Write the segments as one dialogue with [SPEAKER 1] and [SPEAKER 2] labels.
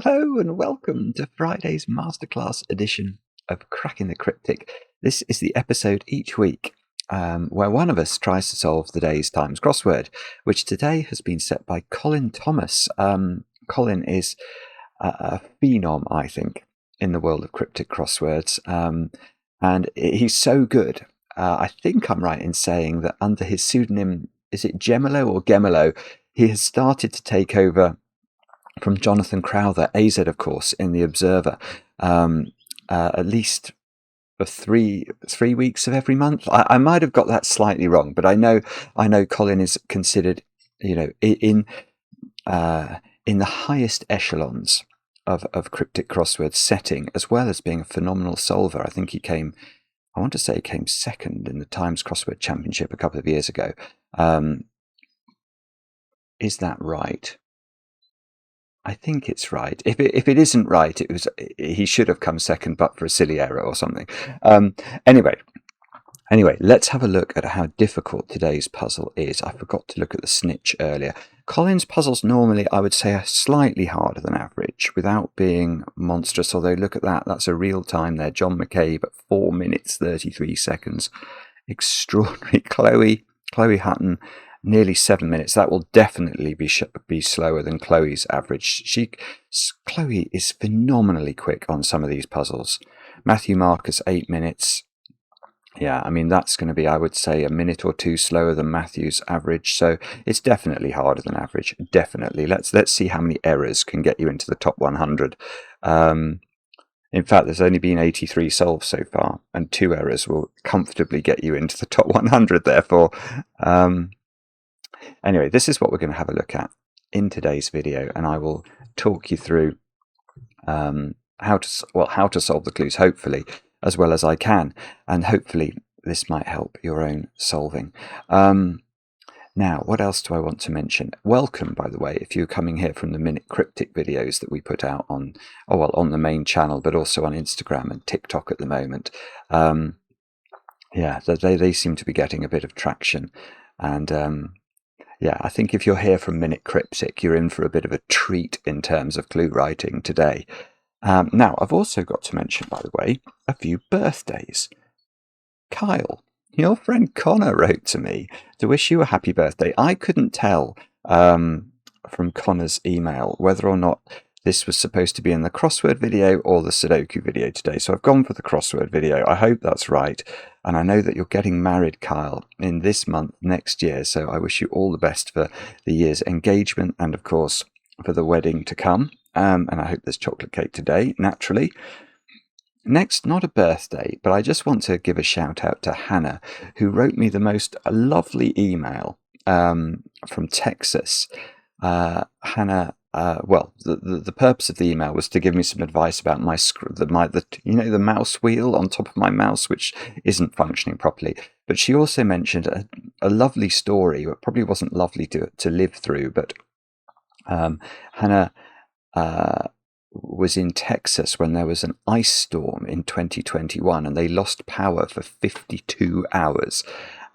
[SPEAKER 1] Hello and welcome to Friday's Masterclass edition of Cracking the Cryptic. This is the episode each week where one of us tries to solve the day's Times crossword, which today has been set by Colin Thomas. Colin is a phenom, I think, in the world of cryptic crosswords, and he's so good. I think I'm right in saying that under his pseudonym, is it Gemelo or Gemelo, he has started to take over from Jonathan Crowther, AZ, of course, in The Observer, at least for three weeks of every month. I might have got that slightly wrong, but I know Colin is considered, in the highest echelons of cryptic crossword setting, as well as being a phenomenal solver. I think he came second in the Times Crossword Championship a couple of years ago. Is that right? I think it's right. If it isn't right, he should have come second, but for a silly error or something. Anyway, let's have a look at how difficult today's puzzle is. I forgot to look at the snitch earlier. Colin's puzzles normally, I would say, are slightly harder than average, without being monstrous. Although look at that, that's a real time there. John McCabe at 4 minutes 33 seconds. Extraordinary. Chloe Hutton, nearly 7 minutes. That will definitely be slower than Chloe's average. Chloe is phenomenally quick on some of these puzzles. Matthew Marcus, 8 minutes. Yeah, I mean, that's going to be, I would say, a minute or two slower than Matthew's average. So it's definitely harder than average. Definitely. Let's see how many errors can get you into the top 100. In fact, there's only been 83 solved so far, and 2 errors will comfortably get you into the top 100, therefore. Anyway, this is what we're going to have a look at in today's video, and I will talk you through how to solve the clues, hopefully, as well as I can, and hopefully this might help your own solving. Now, what else do I want to mention? Welcome, by the way, if you're coming here from the Minute Cryptic videos that we put out on the main channel, but also on Instagram and TikTok at the moment. Yeah, they seem to be getting a bit of traction, and yeah, I think if you're here from Minute Cryptic, you're in for a bit of a treat in terms of clue writing today. Now, I've also got to mention, by the way, a few birthdays. Kyle, your friend Connor wrote to me to wish you a happy birthday. I couldn't tell from Connor's email whether or not this was supposed to be in the crossword video or the Sudoku video today. So I've gone for the crossword video. I hope that's right. And I know that you're getting married, Kyle, in this month next year. So I wish you all the best for the year's engagement and, of course, for the wedding to come. And I hope there's chocolate cake today, naturally. Next, not a birthday, but I just want to give a shout out to Hannah, who wrote me the most lovely email from Texas. Hannah, well, the purpose of the email was to give me some advice about the mouse wheel on top of my mouse, which isn't functioning properly. But she also mentioned a lovely story. It probably wasn't lovely to live through, but Hannah was in Texas when there was an ice storm in 2021, and they lost power for 52 hours.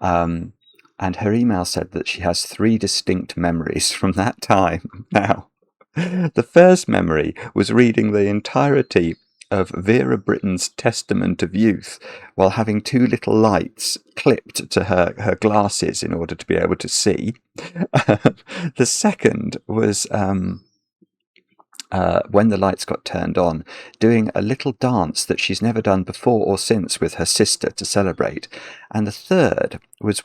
[SPEAKER 1] And her email said that she has 3 distinct memories from that time. Now, the first memory was reading the entirety of Vera Britton's Testament of Youth while having 2 little lights clipped to her glasses in order to be able to see. The second was when the lights got turned on, doing a little dance that she's never done before or since with her sister to celebrate. And the third was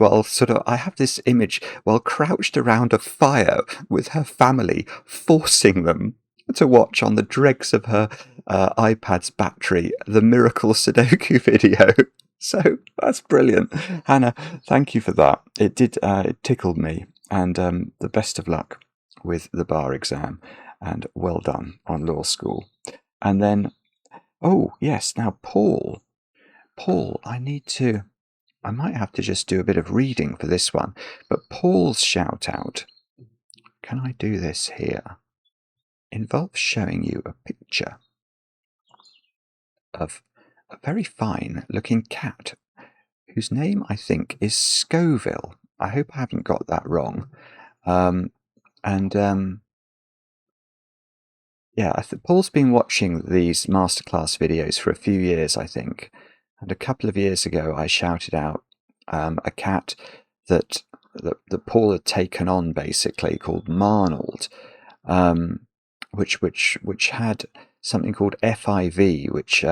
[SPEAKER 1] I have this image while crouched around a fire with her family, forcing them to watch on the dregs of her iPad's battery the Miracle Sudoku video. So that's brilliant. Hannah, thank you for that. It tickled me. And the best of luck with the bar exam. And well done on law school. And then, oh, yes, now Paul, I might have to just do a bit of reading for this one. But Paul's shout out, can I do this here? Involves showing you a picture of a very fine looking cat whose name I think is Scoville. I hope I haven't got that wrong. yeah, Paul's been watching these masterclass videos for a few years, I think. And a couple of years ago, I shouted out a cat that Paul had taken on, basically, called Marnold, which had something called FIV, which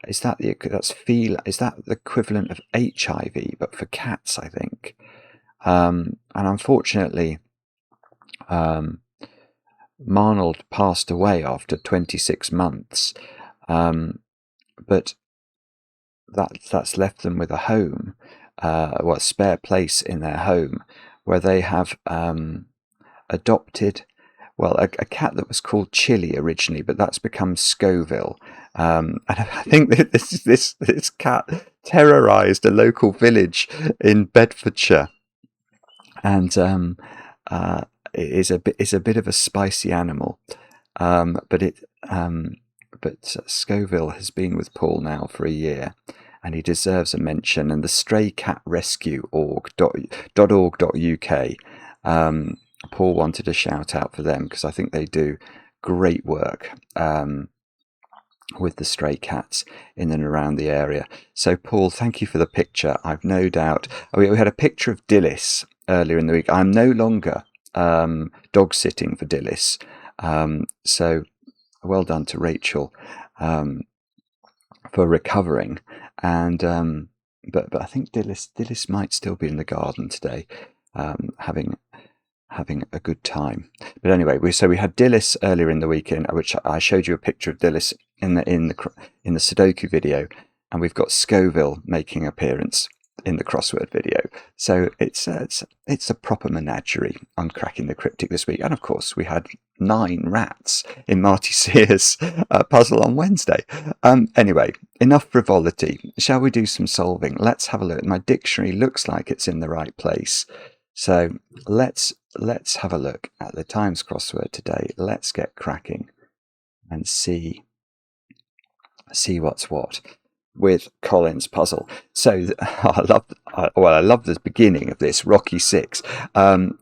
[SPEAKER 1] is that the equivalent of HIV, but for cats, I think. And unfortunately, Marnold passed away after 26 months, but that's left them with a home, a spare place in their home, where they have adopted, well, a cat that was called Chili originally, but that's become Scoville. And I think that this cat terrorised a local village in Bedfordshire, and it is a bit of a spicy animal, but Scoville has been with Paul now for a year, and he deserves a mention. And the stray-cat-rescue.org.uk, Paul wanted a shout out for them, because I think they do great work with the stray cats in and around the area. So Paul, thank you for the picture. I've no doubt. We had a picture of Dillis earlier in the week. I'm no longer dog sitting for Dillis, so well done to Rachel for recovering. And but I think Dillis might still be in the garden today, having a good time. But anyway, we had Dillis earlier in the weekend, which I showed you a picture of Dillis in the Sudoku video, and we've got Scoville making an appearance in the crossword video. So it's a proper menagerie on Cracking the Cryptic this week. And of course, we had 9 rats in Marty Sears' puzzle on Wednesday. Anyway, enough frivolity. Shall we do some solving? Let's have a look. My dictionary looks like it's in the right place. So let's have a look at the Times crossword today. Let's get cracking and see what's what with Colin's puzzle. So I love the beginning of this, Rocky 6.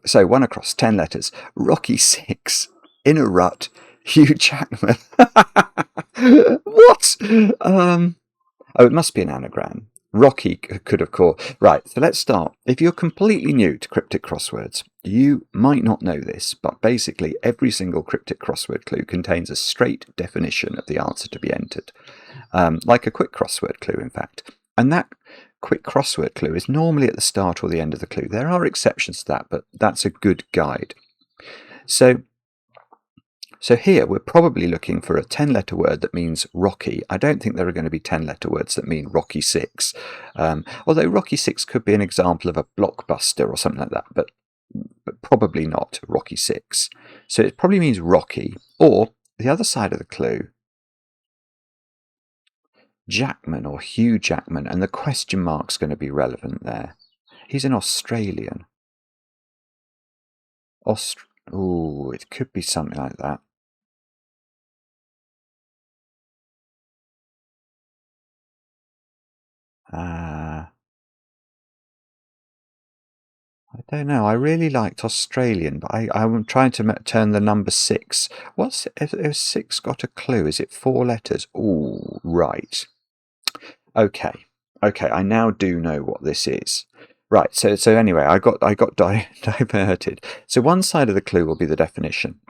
[SPEAKER 1] So 1 across, 10 letters. Rocky 6 in a rut. Hugh Jackman. What? Oh, it must be an anagram. Rocky could have caught. Right, so let's start. If you're completely new to cryptic crosswords, you might not know this, but basically every single cryptic crossword clue contains a straight definition of the answer to be entered. Like a quick crossword clue, in fact. And that quick crossword clue is normally at the start or the end of the clue. There are exceptions to that, but that's a good guide. So here we're probably looking for a 10-letter word that means Rocky. I don't think there are going to be 10-letter words that mean Rocky 6. Although Rocky 6 could be an example of a blockbuster or something like that, but probably not Rocky 6. So it probably means Rocky, or the other side of the clue, Jackman or Hugh Jackman, and the question mark's going to be relevant there. He's an Australian. Oh, it could be something like that. I don't know. I really liked Australian, but I'm trying to turn the number 6. Has 6 got a clue? Is it 4 letters? Oh, right. Okay. I now do know what this is. Right. So anyway, I got diverted. So one side of the clue will be the definition.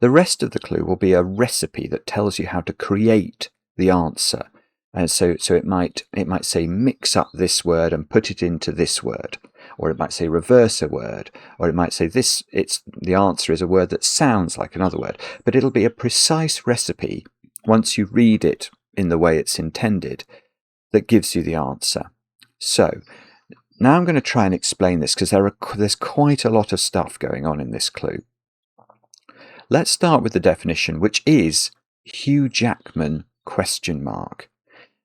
[SPEAKER 1] The rest of the clue will be a recipe that tells you how to create the answer. And so it might say mix up this word and put it into this word, or it might say reverse a word, or it might say the answer is a word that sounds like another word, but it'll be a precise recipe once you read it in the way it's intended that gives you the answer. So now I'm going to try and explain this, because there's quite a lot of stuff going on in this clue. Let's start with the definition, which is Hugh Jackman ?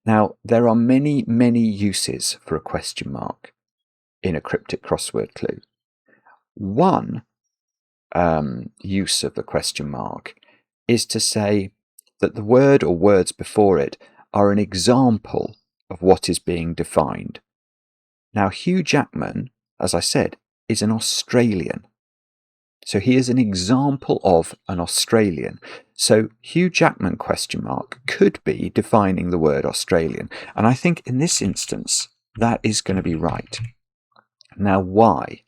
[SPEAKER 1] Now, there are many, many uses for a question mark in a cryptic crossword clue. One use of the question mark is to say that the word or words before it are an example of what is being defined. Now, Hugh Jackman, as I said, is an Australian. So he is an example of an Australian. So Hugh Jackman ? Could be defining the word Australian. And I think in this instance, that is going to be right. Now, why?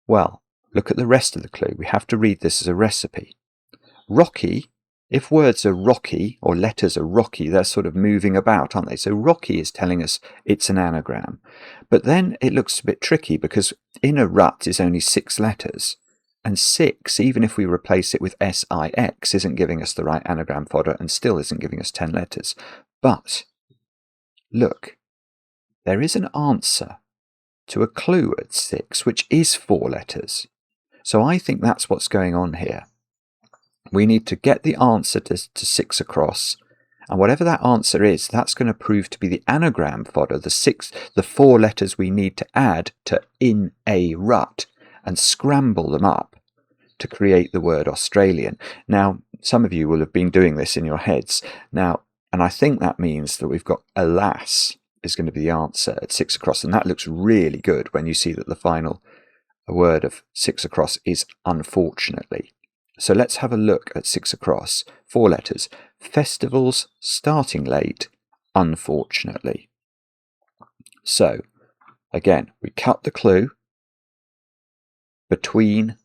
[SPEAKER 1] Well, look at the rest of the clue. We have to read this as a recipe. Rocky, if words are rocky or letters are rocky, they're sort of moving about, aren't they? So rocky is telling us it's an anagram. But then it looks a bit tricky because in a rut is only 6 letters. And 6, even if we replace it with SIX, isn't giving us the right anagram fodder and still isn't giving us 10 letters. But look, there is an answer to a clue at 6, which is 4 letters. So I think that's what's going on here. We need to get the answer to 6 across, and whatever that answer is, that's going to prove to be the anagram fodder, the 4 letters we need to add to in a rut and scramble them up to create the word Australian. Now, some of you will have been doing this in your heads now, and I think that means that we've got alas is going to be the answer at 6 across, and that looks really good when you see that the final word of 6 across is unfortunately. So let's have a look at 6 across. 4 letters. Festivals starting late, unfortunately. So, again, we cut the clue between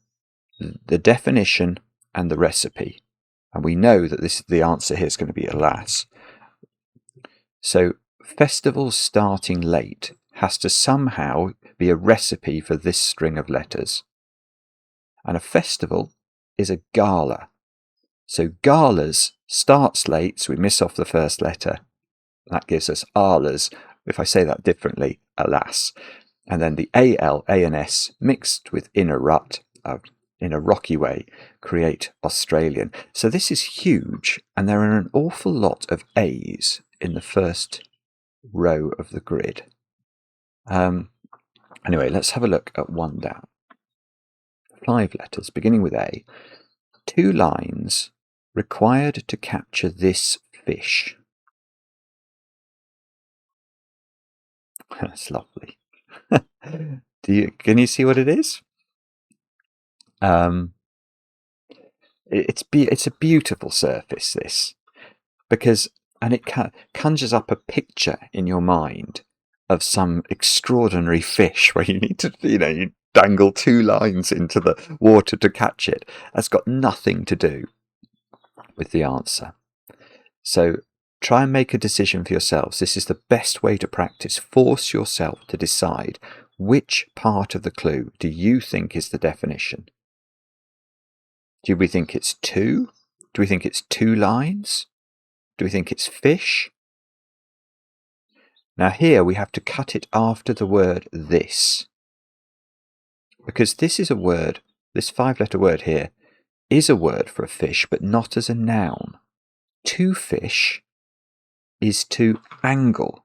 [SPEAKER 1] the definition and the recipe. And we know that the answer here is going to be alas. So, festivals starting late has to somehow be a recipe for this string of letters. And a festival is a gala. So galas starts late, so we miss off the first letter. That gives us alas. If I say that differently, alas. And then the AL, A and S mixed with in a rut, in a rocky way, create Australian. So this is huge, and there are an awful lot of A's in the first row of the grid. Anyway, let's have a look at one down. 5 letters, beginning with A. 2 lines required to capture this fish. That's lovely. Can you see what it is? It's a beautiful surface, this, because it conjures up a picture in your mind of some extraordinary fish where you need to, you dangle 2 lines into the water to catch it. That's got nothing to do with the answer. So try and make a decision for yourselves. This is the best way to practice. Force yourself to decide which part of the clue do you think is the definition. Do we think it's 2? Do we think it's 2 lines? Do we think it's fish? Now here we have to cut it after the word this. Because this is a word, this 5-letter word here, is a word for a fish, but not as a noun. To fish is to angle.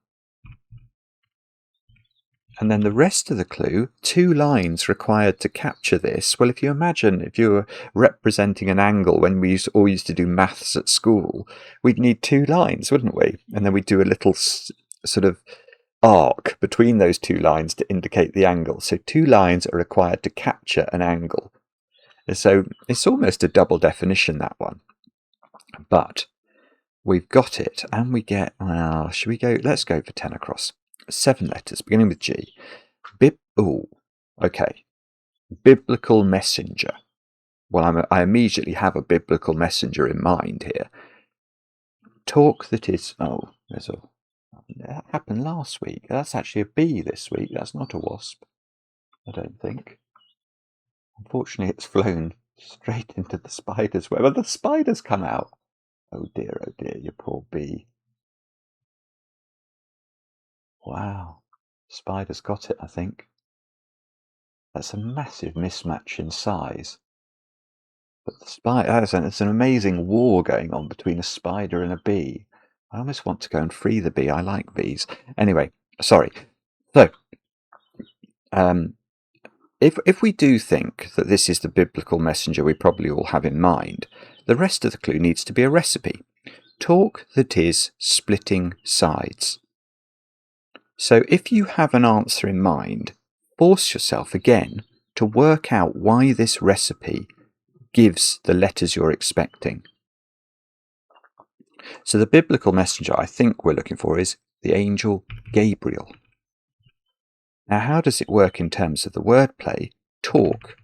[SPEAKER 1] And then the rest of the clue, 2 lines required to capture this. Well, if you imagine if you were representing an angle when we all used to do maths at school, we'd need 2 lines, wouldn't we? And then we'd do a little sort of arc between those 2 lines to indicate the angle. So 2 lines are required to capture an angle. So it's almost a double definition, that one. But we've got it, and we get, well, should we go? Let's go for 10 across. 7 letters, beginning with G. Okay. Biblical messenger. Well, I immediately have a biblical messenger in mind here. Talk that is, that happened last week. That's actually a bee this week. That's not a wasp, I don't think. Unfortunately, it's flown straight into the spider's web. And the spider's come out. Oh dear, you poor bee. Wow. Spider's got it, I think. That's a massive mismatch in size. But the spider, it's an amazing war going on between a spider and a bee. I almost want to go and free the bee. I like bees. Anyway, sorry. So, if we do think that this is the biblical messenger we probably all have in mind, the rest of the clue needs to be a recipe. Talk that is splitting sides. So if you have an answer in mind, force yourself again to to work out why this recipe gives the letters you're expecting. So the biblical messenger I think we're looking for is the angel Gabriel. Now, how does it work in terms of the wordplay? Talk.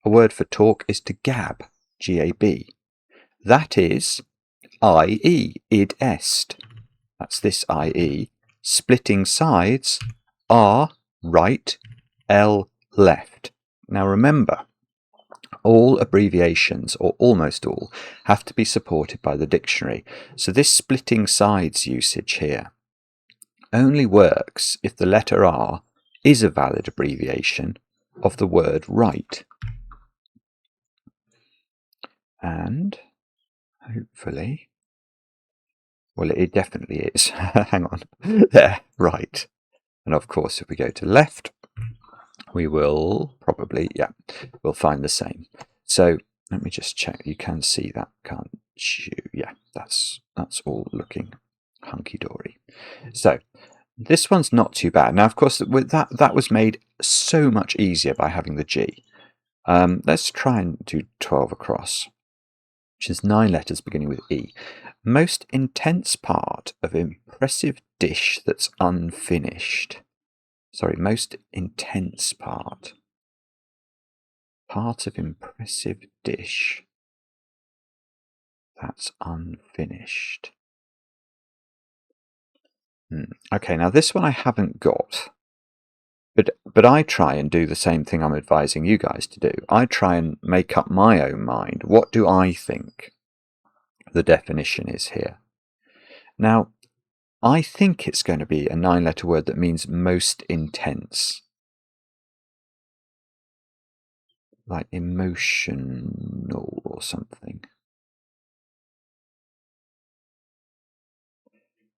[SPEAKER 1] A word for talk is to gab, G-A-B. That is I-E, id est. That's this I-E. Splitting sides, R, right, L, left. Now remember, all abbreviations, or almost all, have to be supported by the dictionary. So this splitting sides usage here only works if the letter R is a valid abbreviation of the word right. And hopefully, well, it definitely is. Hang on. There, right. And of course, if we go to left, we will probably, yeah, we'll find the same. So let me just check. You can see that, can't you? Yeah, that's all looking hunky-dory. So this one's not too bad. Now, of course, with that was made so much easier by having the G. Let's try and do 12 across, which is 9 letters beginning with E. Most intense part of impressive dish that's unfinished. Sorry, most intense part. Part of impressive dish that's unfinished. Okay, now this one I haven't got, but I try and do the same thing I'm advising you guys to do. I try and make up my own mind. What do I think the definition is here? Now, I think it's going to be a 9-letter word that means most intense. Like emotional or something.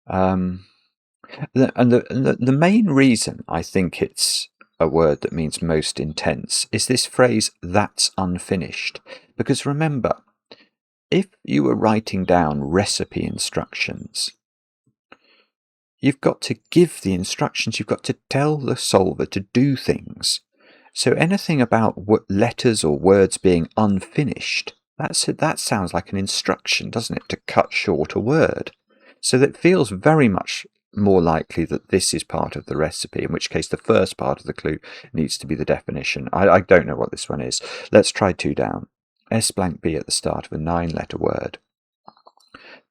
[SPEAKER 1] The main reason I think it's a word that means most intense is this phrase, that's unfinished. Because remember, if you were writing down recipe instructions, you've got to give the instructions, you've got to tell the solver to do things. So anything about letters or words being unfinished, that sounds like an instruction, doesn't it, to cut short a word. So that feels very much more likely that this is part of the recipe, in which case the first part of the clue needs to be the definition. I don't know what this one is. Let's try 2 down. S blank B at the start of a 9-letter word.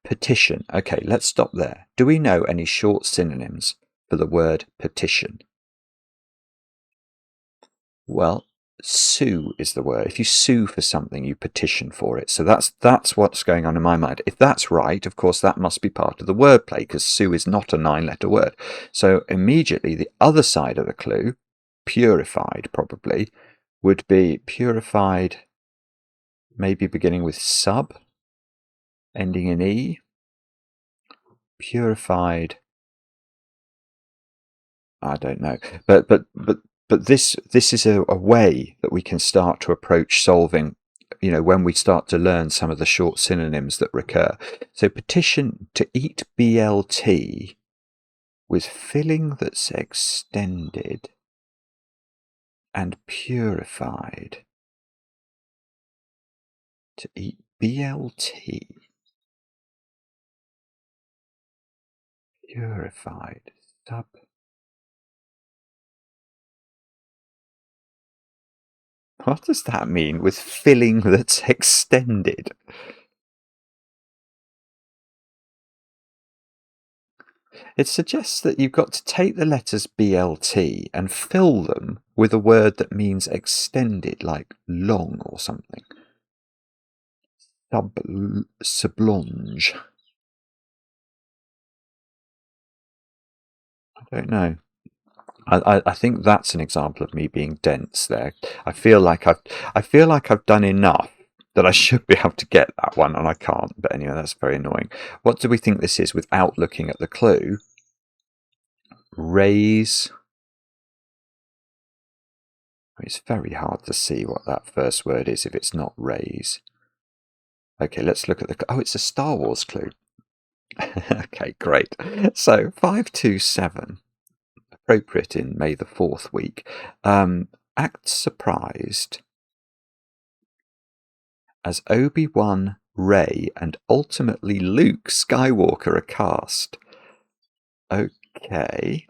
[SPEAKER 1] Petition. Okay, let's stop there. Do we know any short synonyms for the word petition? Well, sue is the word. If you sue for something, you petition for it. So that's what's going on in my mind. If that's right, of course, that must be part of the wordplay, because sue is not a 9-letter word. So immediately the other side of the clue, purified probably, would be purified, maybe beginning with sub, ending in E. Purified, I don't know. But this is a way that we can start to approach solving, when we start to learn some of the short synonyms that recur. So petition, to eat BLT with filling that's extended and purified. To eat BLT. Purified. Sub. What does that mean, with filling that's extended? It suggests that you've got to take the letters BLT and fill them with a word that means extended, like long or something. Sublonge. I don't know. I think that's an example of me being dense there. I feel like I've done enough that I should be able to get that one, and I can't. But anyway, that's very annoying. What do we think this is without looking at the clue? Raise. It's very hard to see what that first word is if it's not raise. Okay, let's look at the... Oh, it's a Star Wars clue. Okay, great. So 527. Appropriate in May the 4th week. act surprised as Obi-Wan, Rey, and ultimately Luke Skywalker are cast. Okay.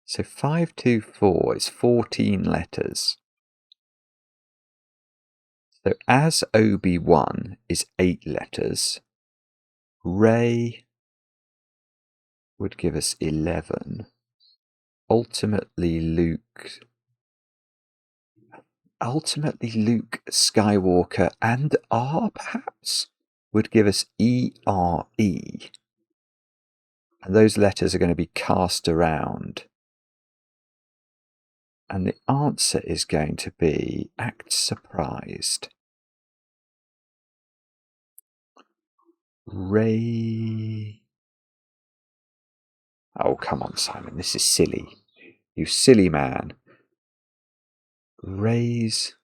[SPEAKER 1] So 524 is 14 letters. So as Obi-Wan is 8 letters, Rey would give us 11. Ultimately Luke Skywalker and R perhaps would give us E-R-E. And those letters are going to be cast around. And the answer is going to be act surprised. Rey. Oh, come on, Simon. This is silly. You silly man. Rey's.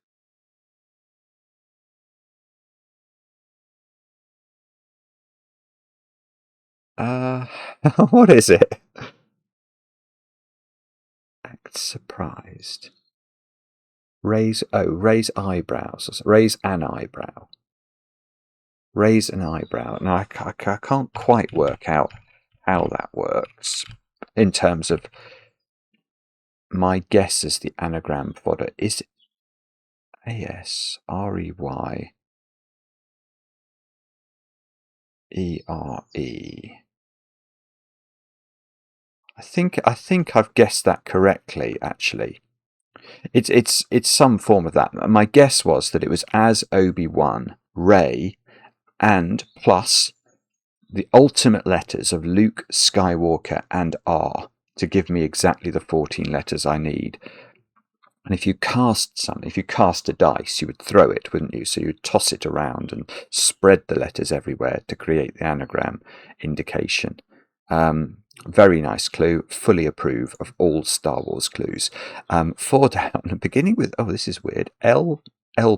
[SPEAKER 1] What is it? Act surprised. Raise eyebrows. Raise an eyebrow. Raise an eyebrow. Now, I can't quite work out how that works in terms of my guess as the anagram fodder. Is it A-S-R-E-Y-E-R-E? I think I've guessed that correctly, actually. It's some form of that. My guess was that it was as Obi-Wan, Rey, and plus the ultimate letters of Luke, Skywalker, and R to give me exactly the 14 letters I need. And if you cast a dice, you would throw it, wouldn't you? So you would toss it around and spread the letters everywhere to create the anagram indication. Very nice clue. Fully approve of all Star Wars clues. 4 down, beginning with, oh, this is weird, L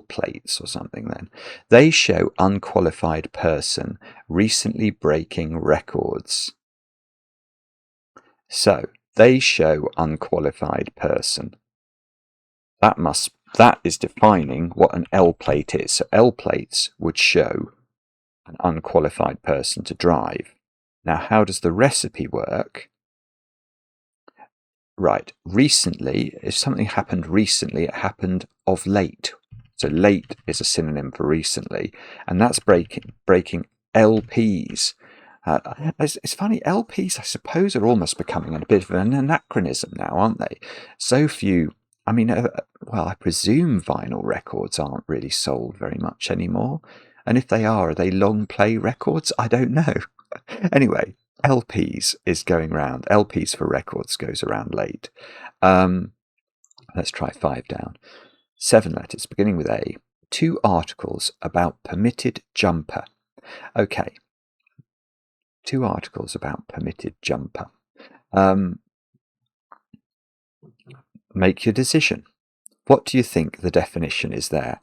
[SPEAKER 1] plates or something then. They show unqualified person recently breaking records. So, they show unqualified person. That is defining what an L plate is. So L plates would show an unqualified person to drive. Now, how does the recipe work? Right, recently, if something happened recently, it happened of late. So late is a synonym for recently, and that's breaking LPs. It's funny, LPs, I suppose, are almost becoming a bit of an anachronism now, aren't they? So few, I mean, well, I presume vinyl records aren't really sold very much anymore. And if they are they long play records? I don't know. Anyway, LPs is going round. LPs for records goes around late. Let's try 5 down. 7 letters, beginning with A. 2 articles about permitted jumper. Okay. 2 articles about permitted jumper. Make your decision. What do you think the definition is there?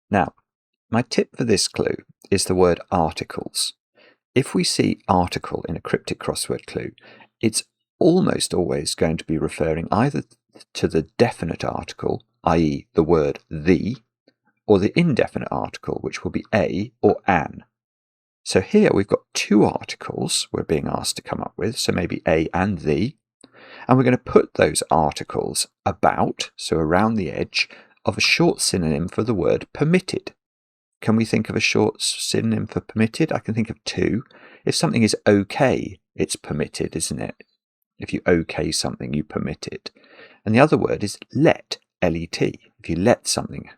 [SPEAKER 1] Now, my tip for this clue is the word articles. If we see article in a cryptic crossword clue, it's almost always going to be referring either to the definite article, i.e. the word the, or the indefinite article, which will be a or an. So here we've got 2 articles we're being asked to come up with, so maybe a and the, and we're going to put those articles about, so around the edge, of a short synonym for the word permitted. Can we think of a short synonym for permitted? I can think of 2. If something is okay, it's permitted, isn't it? If you okay something, you permit it. And the other word is let, L-E-T. If you let something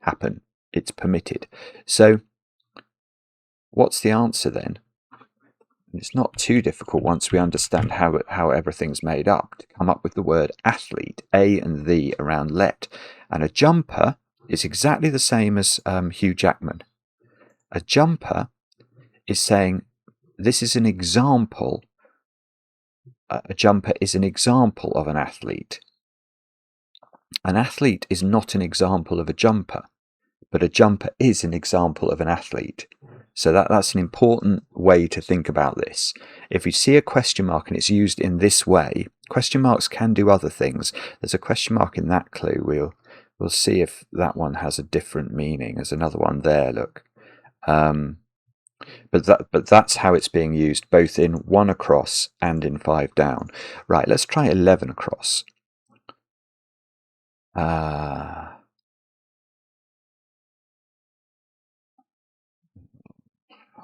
[SPEAKER 1] happen, it's permitted. So what's the answer then? It's not too difficult once we understand how everything's made up to come up with the word athlete, A and the around let. And a jumper is exactly the same as Hugh Jackman. A jumper is saying this is an example. A jumper is an example of an athlete. An athlete is not an example of a jumper, but a jumper is an example of an athlete. So that's an important way to think about this. If you see a question mark and it's used in this way, question marks can do other things. There's a question mark in that clue. We'll see if that one has a different meaning. There's another one there, look. But that's how it's being used, both in 1 across and in 5 down. Right, let's try 11 across.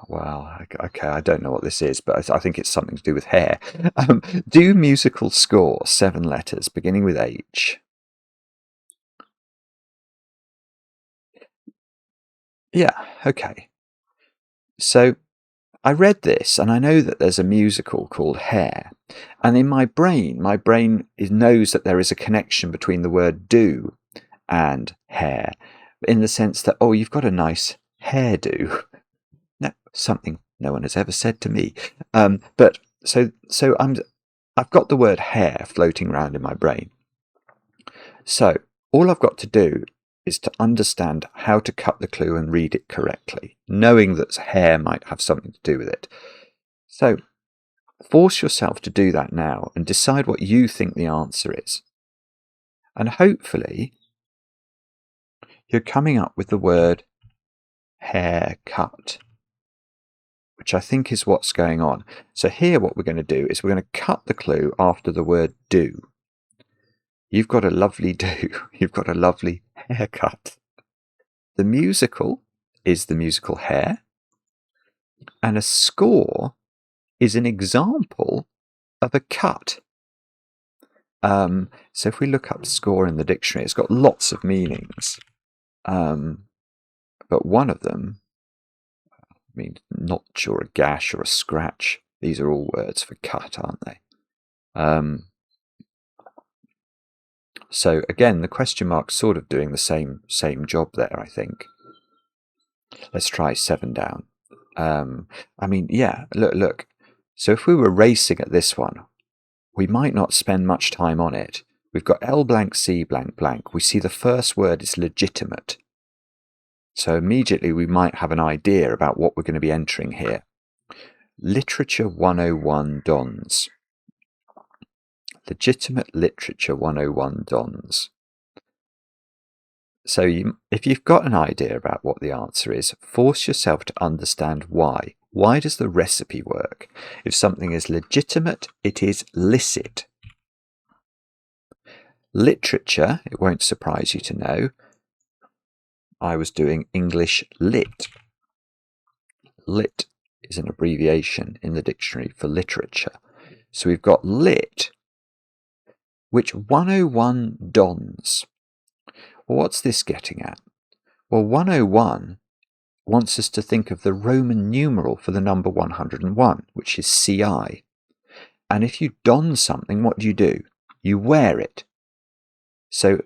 [SPEAKER 1] Well, okay, I don't know what this is, but I think it's something to do with hair. Do musical score, 7 letters, beginning with H. Yeah, okay. So I read this, and I know that there's a musical called Hair, and in my brain knows that there is a connection between the word do and hair, in the sense that, oh, you've got a nice hairdo. No, something no one has ever said to me. But so I've got the word hair floating around in my brain. So all I've got to do is to understand how to cut the clue and read it correctly, knowing that hair might have something to do with it. So force yourself to do that now and decide what you think the answer is. And hopefully you're coming up with the word haircut, which I think is what's going on. So here what we're going to do is we're going to cut the clue after the word do. You've got a lovely do. You've got a lovely haircut. The musical is the musical Hair, and a score is an example of a cut. So if we look up score in the dictionary, it's got lots of meanings, but one of them means notch or a gash or a scratch. These are all words for cut, aren't they? So again, the question mark's sort of doing the same job there, I think. Let's try 7 down. I mean, yeah, look. So if we were racing at this one, we might not spend much time on it. We've got L blank C blank blank. We see the first word is legitimate. So immediately we might have an idea about what we're going to be entering here. Literature 101 dons. Legitimate Literature 101 dons. So if you've got an idea about what the answer is, force yourself to understand why. Why does the recipe work? If something is legitimate, it is licit. Literature, it won't surprise you to know, I was doing English lit. Lit is an abbreviation in the dictionary for literature. So we've got lit, which 101 dons. Well, what's this getting at? Well, 101 wants us to think of the Roman numeral for the number 101, which is CI. And if you don something, what do? You wear it. So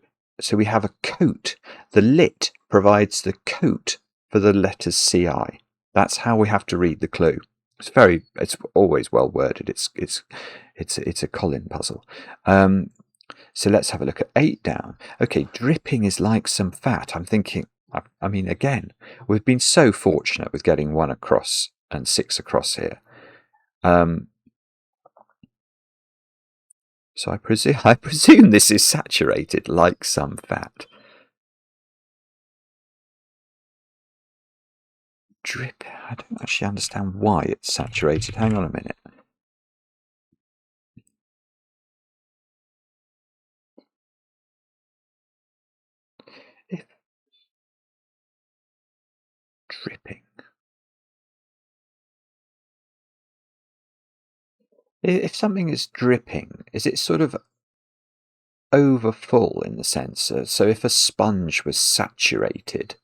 [SPEAKER 1] we have a coat. The lit provides the coat for the letters CI. That's how we have to read the clue. It's always well worded. It's a Colin puzzle. So let's have a look at 8 down. Okay, dripping is like some fat. I'm thinking, I mean, again, we've been so fortunate with getting 1 across and 6 across here. So I presume this is saturated like some fat. Drip. I don't actually understand why it's saturated. Hang on a minute. Dripping. If something is dripping, is it sort of over full in the sense? So if a sponge was saturated,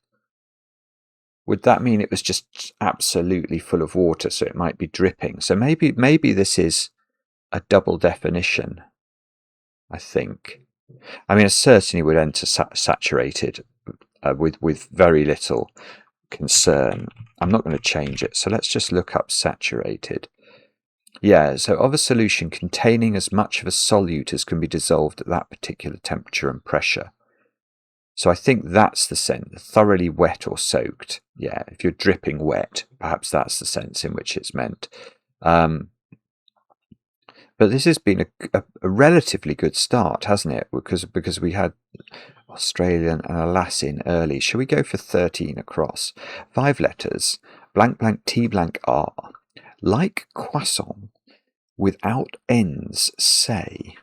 [SPEAKER 1] would that mean it was just absolutely full of water, so it might be dripping? So maybe this is a double definition, I think. I mean, I certainly would enter saturated with very little concern. I'm not going to change it, so let's just look up saturated. Yeah, so of a solution containing as much of a solute as can be dissolved at that particular temperature and pressure. So I think that's the sense, thoroughly wet or soaked. Yeah, if you're dripping wet, perhaps that's the sense in which it's meant. But this has been a relatively good start, hasn't it? Because we had Australian and a Latin early. Shall we go for 13 across? 5 letters, blank blank T blank R. Like croissant, without ends, say.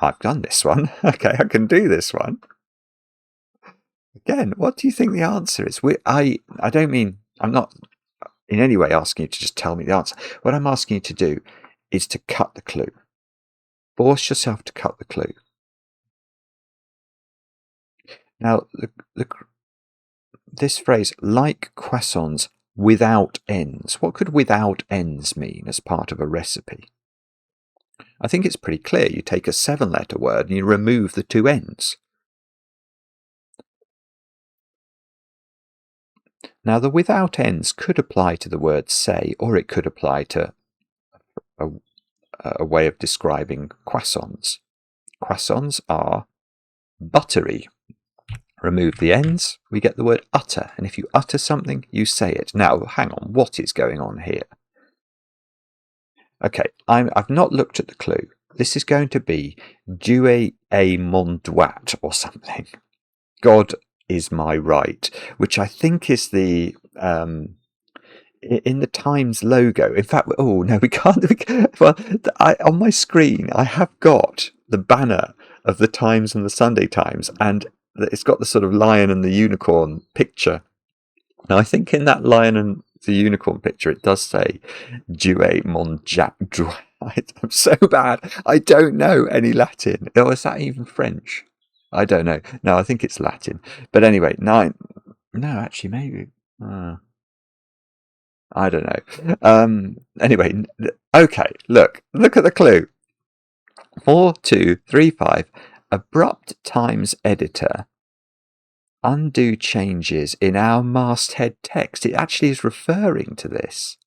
[SPEAKER 1] I've done this one. Okay, I can do this one. Again, what do you think the answer is? I don't mean, I'm not in any way asking you to just tell me the answer. What I'm asking you to do is to cut the clue. Force yourself to cut the clue. Now, this phrase, like croissants without ends. What could without ends mean as part of a recipe? I think it's pretty clear. You take a 7-letter word and you remove the 2 ends. Now, the without ends could apply to the word say, or it could apply to a way of describing croissants. Croissants are buttery. Remove the ends, we get the word utter. And if you utter something, you say it. Now, hang on, what is going on here? Okay, I've not looked at the clue. This is going to be Dieu est mon droit or something. God is my right, which I think is the in the Times logo. In fact, oh no, we can't. Well, on my screen, I have got the banner of the Times and the Sunday Times, and it's got the sort of lion and the unicorn picture. Now, I think in that lion and the unicorn picture, it does say Dieu est mon droit. I'm so bad. I don't know any Latin. Or is that even French? I don't know. No, I think it's Latin. But anyway, 9. No, actually, maybe. I don't know. Anyway, okay. Look at the clue. 4, 2, 3, 5. Abrupt times editor. Undo changes in our masthead text. It actually is referring to this.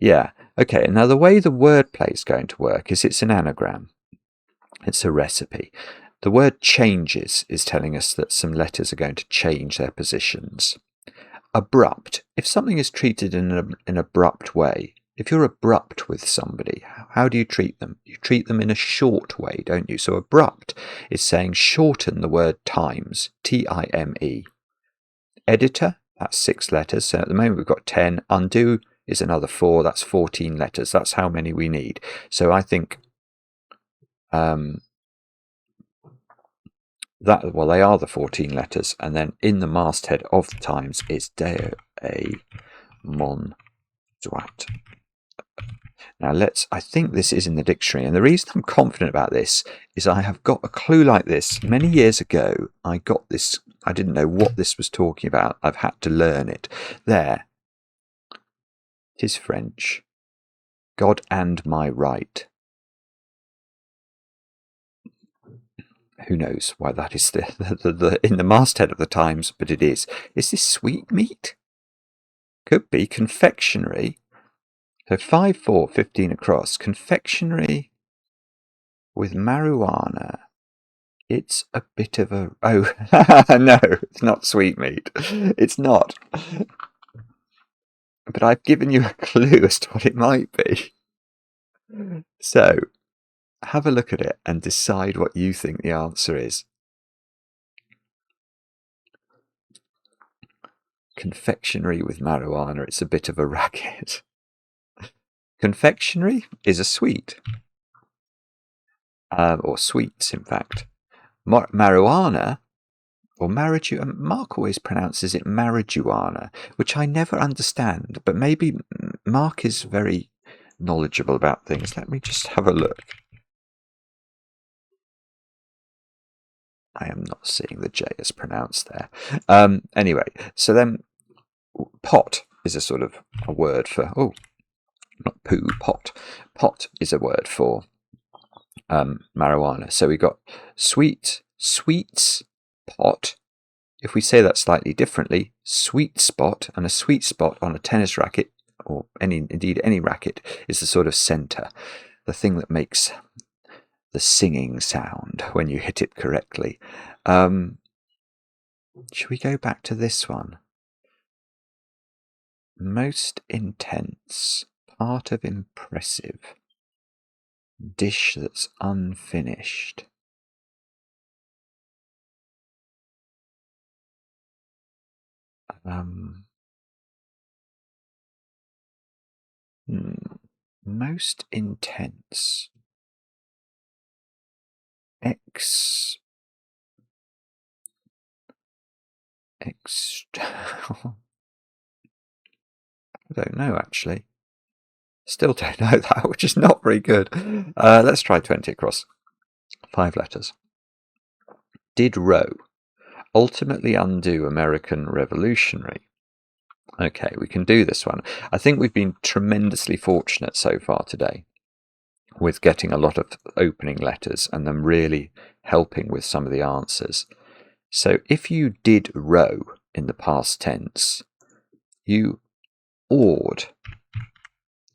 [SPEAKER 1] Yeah. Okay. Now the way the wordplay is going to work is it's an anagram. It's a recipe. The word changes is telling us that some letters are going to change their positions. Abrupt. If something is treated in an abrupt way, if you're abrupt with somebody, how do you treat them? You treat them in a short way, don't you? So abrupt is saying shorten the word times, T-I-M-E. Editor, that's 6 letters. So at the moment we've got 10. Undo is another 4. That's 14 letters. That's how many we need. So I think well, they are the 14 letters, and then in the masthead of the Times is Dieu est mon droit. Now I think this is in the dictionary, and the reason I'm confident about this is I have got a clue like this. Many years ago, I got this. I didn't know what this was talking about. I've had to learn it. There. It is French. God and my right. Who knows why that is in the masthead of the Times, but it is. Is this sweetmeat? Could be confectionery. So 5, 4, 15 across. Confectionery with marijuana. It's a bit of a... Oh, no, it's not sweetmeat. It's not. But I've given you a clue as to what it might be. So, have a look at it and decide what you think the answer is. Confectionery with marijuana. It's a bit of a racket. Confectionery is a sweet. Or sweets, in fact. Marijuana, or marijuana, Mark always pronounces it marijuana, which I never understand, but maybe Mark is very knowledgeable about things. Let me just have a look. I am not seeing the J as pronounced there. Anyway, so then pot is a sort of a word for, oh, not poo, pot. Pot is a word for marijuana. So we got sweets, pot. If we say that slightly differently, sweet spot, and a sweet spot on a tennis racket, or indeed any racket, is the sort of centre, the thing that makes the singing sound when you hit it correctly. Should we go back to this one? Most intense, part of impressive, dish that's unfinished. Most intense. I don't know, actually. Still don't know that, which is not very good. Let's try 20 across. 5 letters. Did row ultimately undo American Revolutionary? Okay, we can do this one. I think we've been tremendously fortunate so far today with getting a lot of opening letters and them really helping with some of the answers. So if you did row in the past tense, you oared.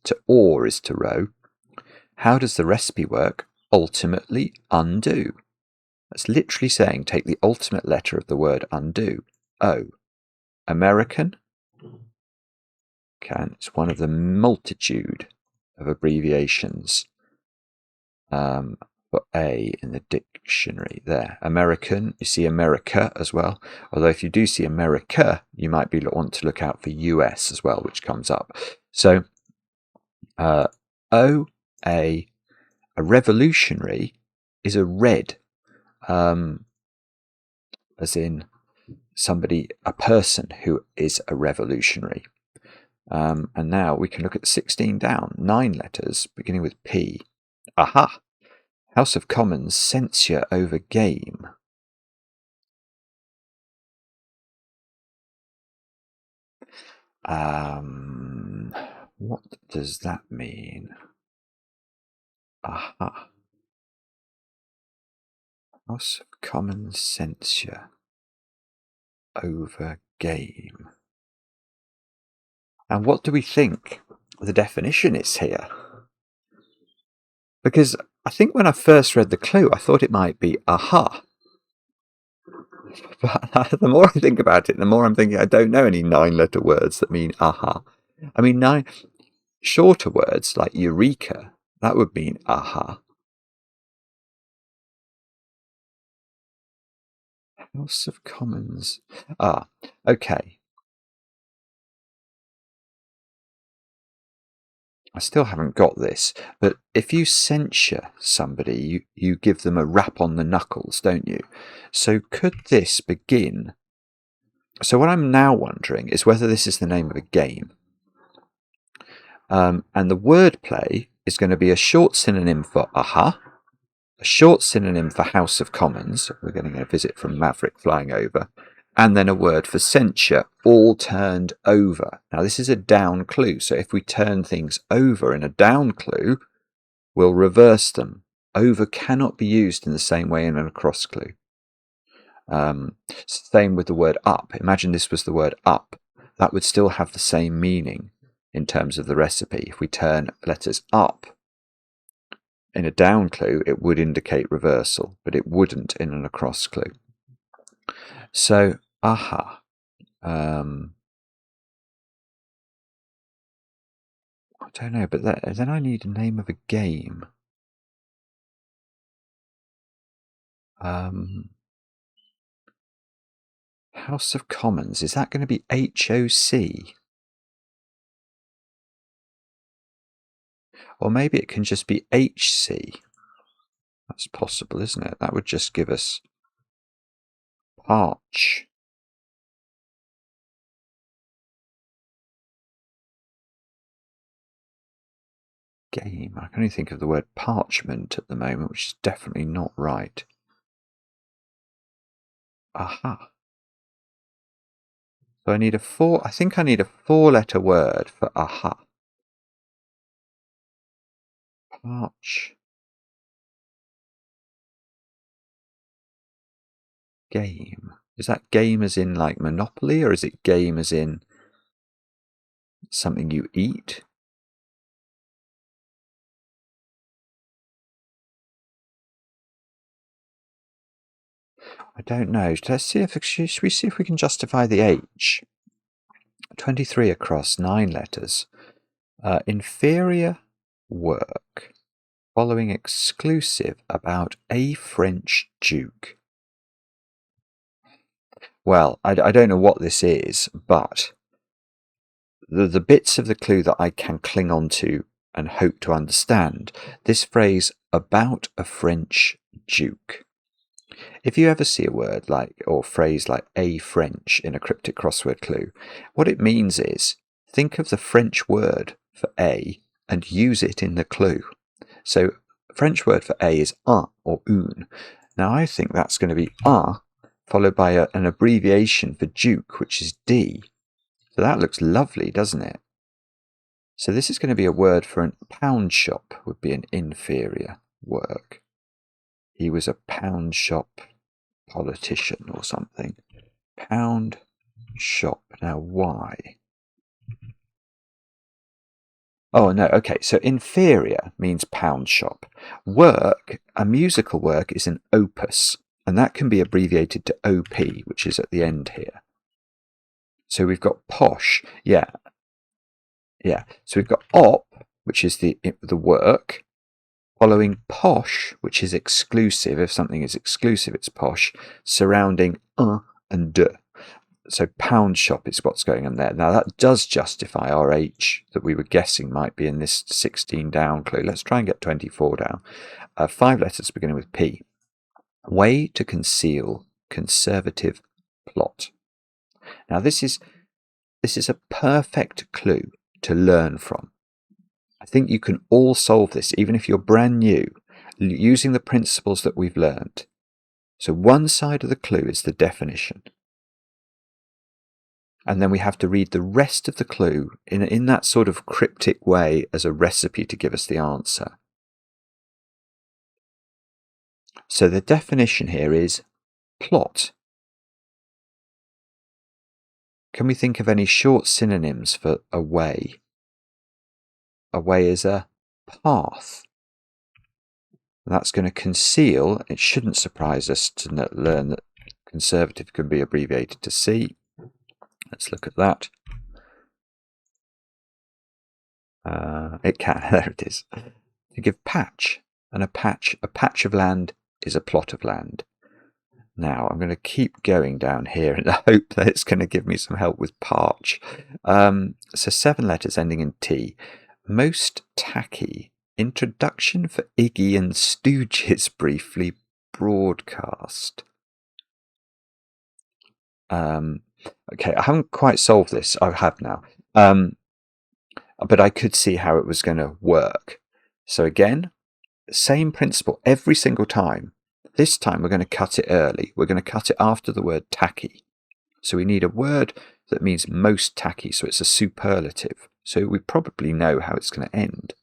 [SPEAKER 1] To oar is to row. How does the recipe work? Ultimately undo. That's literally saying take the ultimate letter of the word undo. O. American. Okay, it's one of the multitude of abbreviations for A in the dictionary there. American, you see America as well. Although if you do see America, you might want to look out for US as well, which comes up. So O, a revolutionary is a red, as in somebody, a person who is a revolutionary. And now we can look at 16 down, 9 letters, beginning with P. Aha! House of Commons censure over game. What does that mean? Aha. House of Commons censure over game. And what do we think the definition is here? Because I think when I first read the clue, I thought it might be aha. But the more I think about it, the more I'm thinking I don't know any 9-letter words that mean aha. I mean, 9 shorter words like eureka, that would mean aha. House of Commons. Ah, okay. I still haven't got this, but if you censure somebody, you give them a rap on the knuckles, don't you? So could this begin? So what I'm now wondering is whether this is the name of a game. And the wordplay is going to be a short synonym for aha, a short synonym for House of Commons. We're getting a visit from Maverick flying over. And then a word for censure, all turned over. Now, this is a down clue, so if we turn things over in a down clue, we'll reverse them. Over cannot be used in the same way in an across clue. Same with the word up. Imagine this was the word up. That would still have the same meaning in terms of the recipe. If we turn letters up in a down clue, it would indicate reversal, but it wouldn't in an across clue. So, aha. I don't know, but then I need a name of a game. House of Commons, is that going to be HOC? Or maybe it can just be HC. That's possible, isn't it? That would just give us parch. Game. I can only think of the word parchment at the moment, which is definitely not right. Aha. So I need I think I need a 4-letter word for aha. Parch. Game. Is that game as in like Monopoly, or is it game as in something you eat? I don't know. Let's see if should we see if we can justify the H. 23 across, 9 letters. Inferior work following exclusive about a French duke. Well, I don't know what this is, but the bits of the clue that I can cling on to and hope to understand, this phrase, about a French duke. If you ever see a word like, or phrase like a French in a cryptic crossword clue, what it means is, think of the French word for a and use it in the clue. So French word for a is un or une. Now I think that's going to be un followed by an abbreviation for duke, which is D. So that looks lovely, doesn't it? So this is going to be a word for a pound shop, would be an inferior work. He was a pound shop politician or something. Pound shop. Now why? Oh no, okay, so inferior means pound shop. Work, a musical work, is an opus, and that can be abbreviated to OP, which is at the end here. So we've got posh, yeah. So we've got op, which is the work, following posh, which is exclusive. If something is exclusive, it's posh, surrounding and de. So pound shop is what's going on there. Now that does justify our H that we were guessing might be in this 16 down clue. Let's try and get 24 down. 5 letters beginning with P. Way to conceal conservative plot. Now this is a perfect clue to learn from. I think you can all solve this, even if you're brand new, using the principles that we've learned. So one side of the clue is the definition. And then we have to read the rest of the clue in that sort of cryptic way as a recipe to give us the answer. So the definition here is plot. Can we think of any short synonyms for away? Away is a path. That's going to conceal. It shouldn't surprise us to learn that conservative can be abbreviated to C. Let's look at that. It can. There it is. To give patch, and a patch of land is a plot of land. Now I'm going to keep going down here in the hope that it's going to give me some help with parch. So 7 letters ending in T. Most tacky. Introduction for Iggy and Stooges briefly broadcast. Okay, I haven't quite solved this. I have now. But I could see how it was going to work. So again, same principle every single time. This time we're going to cut it early. We're going to cut it after the word tacky. So we need a word that means most tacky, so it's a superlative. So we probably know how it's going to end.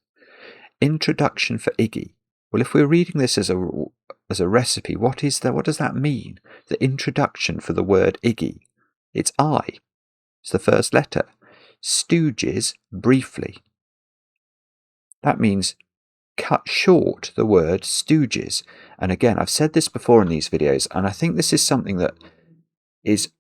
[SPEAKER 1] Introduction for Iggy. Well, if we're reading this as a recipe, what does that mean? The introduction for the word Iggy. It's I. It's the first letter. Stooges, briefly. That means cut short the word stooges. And again, I've said this before in these videos, and I think this is something that is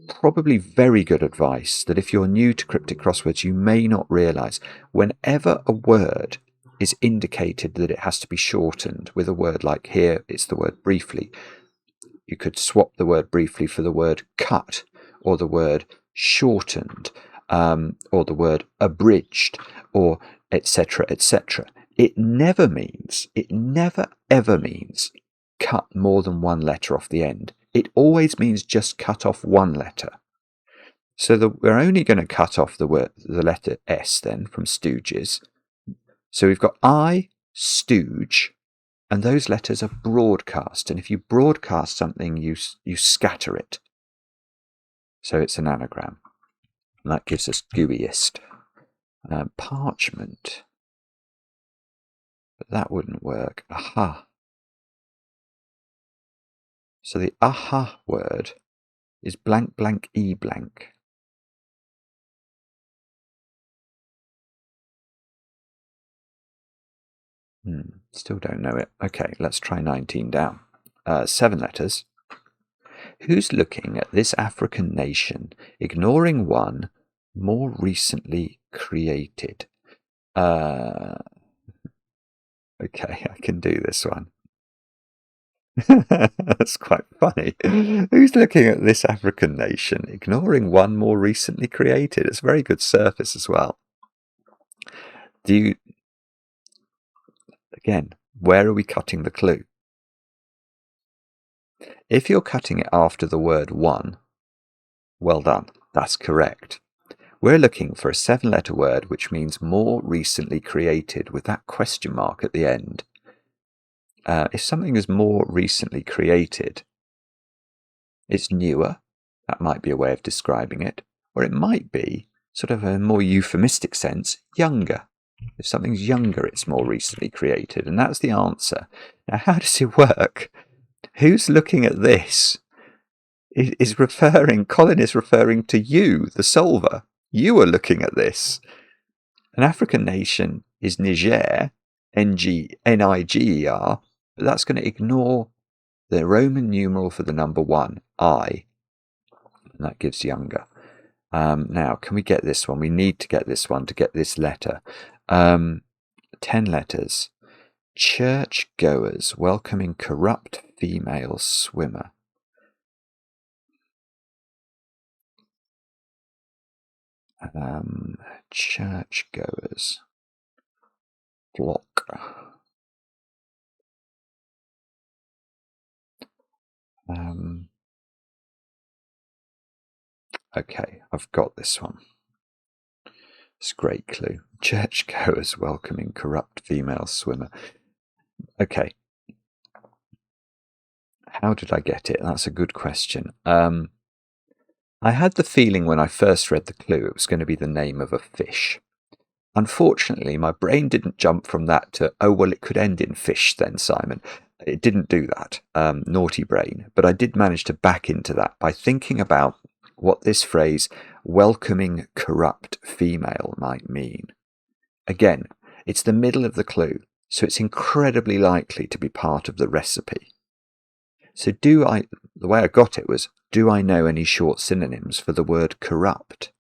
[SPEAKER 1] probably very good advice that if you're new to cryptic crosswords, you may not realise. Whenever a word is indicated that it has to be shortened with a word like here, it's the word briefly. You could swap the word briefly for the word cut, or the word shortened, or the word abridged, or etc., etc. It never ever means cut more than one letter off the end. It always means just cut off one letter. So we're only going to cut off the letter S then from stooges. So we've got I, stooge, and those letters are broadcast. And if you broadcast something, you scatter it. So it's an anagram. And that gives us gooeyest. Parchment. But that wouldn't work. Aha. So the aha word is blank blank e blank. Still don't know it. Okay, let's try 19 down. 7 letters. Who's looking at this African nation, ignoring one more recently created? Okay, I can do this one. That's quite funny. Who's looking at this African nation, ignoring one more recently created? It's a very good surface as well. Again, where are we cutting the clue? If you're cutting it after the word one, well done, that's correct. We're looking for a 7-letter word which means more recently created with that question mark at the end. If something is more recently created, it's newer. That might be a way of describing it. Or it might be, sort of a more euphemistic sense, younger. If something's younger, it's more recently created. And that's the answer. Now, how does it work? Who's looking at this? Colin is referring to you, the solver. You are looking at this. An African nation is Niger, Niger, but that's going to ignore the Roman numeral for the number 1, I, and that gives younger. Now, can we get this one? We need to get this one to get this letter. 10 letters. Churchgoers welcoming corrupt female swimmer. Churchgoers. Flock. Okay, I've got this one. It's a great clue. Churchgoers welcoming corrupt female swimmer. Okay. How did I get it? That's a good question. I had the feeling when I first read the clue it was going to be the name of a fish. Unfortunately, my brain didn't jump from that to, oh, well, it could end in fish then, Simon. It didn't do that, naughty brain. But I did manage to back into that by thinking about what this phrase, welcoming corrupt female, might mean. Again, it's the middle of the clue, so it's incredibly likely to be part of the recipe. So the way I got it was, do I know any short synonyms for the word corrupt?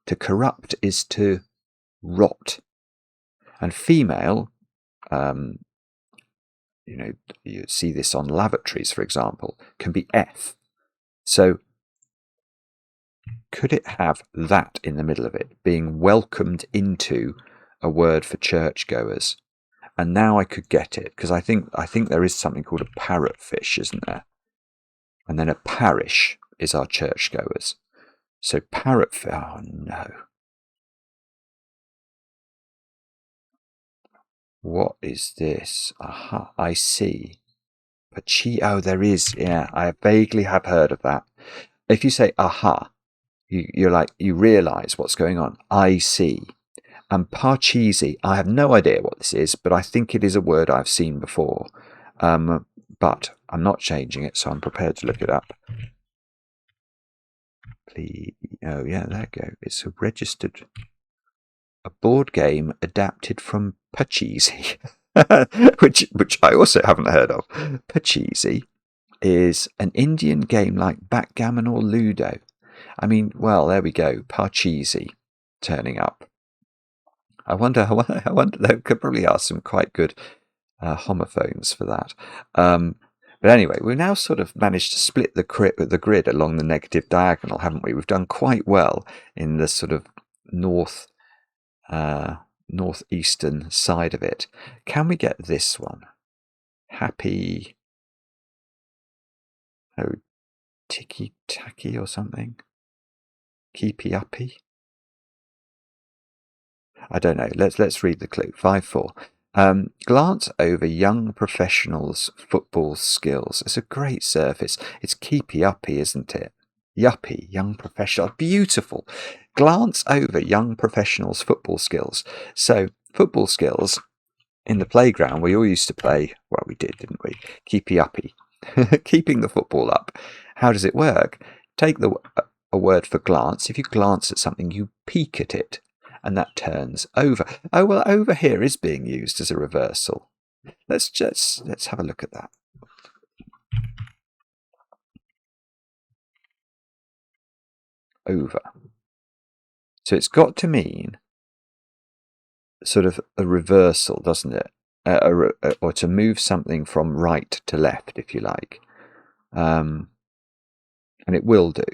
[SPEAKER 1] To corrupt is to rot. And female, you see this on lavatories, for example, can be F. So could it have that in the middle of it, being welcomed into a word for churchgoers? And now I could get it, because I think there is something called a parrotfish, isn't there? And then a parish is our churchgoers. So parrotfish, oh no. What is this? Aha, I see. Oh, there is, yeah, I vaguely have heard of that. If you say aha, you realise what's going on. I see. And parcheesi, I have no idea what this is, but I think it is a word I've seen before. But I'm not changing it, so I'm prepared to look it up. Please. Oh, yeah, there you go. It's a board game adapted from parcheesi, which I also haven't heard of. Parcheesi is an Indian game like backgammon or Ludo. I mean, well, there we go. Parcheesi turning up. I wonder. There could probably are some quite good homophones for that. But anyway, we've now sort of managed to split the grid along the negative diagonal, haven't we? We've done quite well in the sort of northeastern side of it. Can we get this one? Happy. Oh, ticky tacky or something. Keepy uppy. I don't know. Let's read the clue. 5-4. Glance over young professionals' football skills. It's a great surface. It's keepy uppy, isn't it? Yuppie, young professional. Beautiful. Glance over young professionals' football skills. So, football skills, in the playground, we all used to play, well, we did, didn't we? Keepy uppy. Keeping the football up. How does it work? Take a word for glance. If you glance at something, you peek at it. And that turns over. Oh, well, over here is being used as a reversal. Let's have a look at that. over. So it's got to mean sort of a reversal, doesn't it? Or to move something from right to left, if you like. And it will do.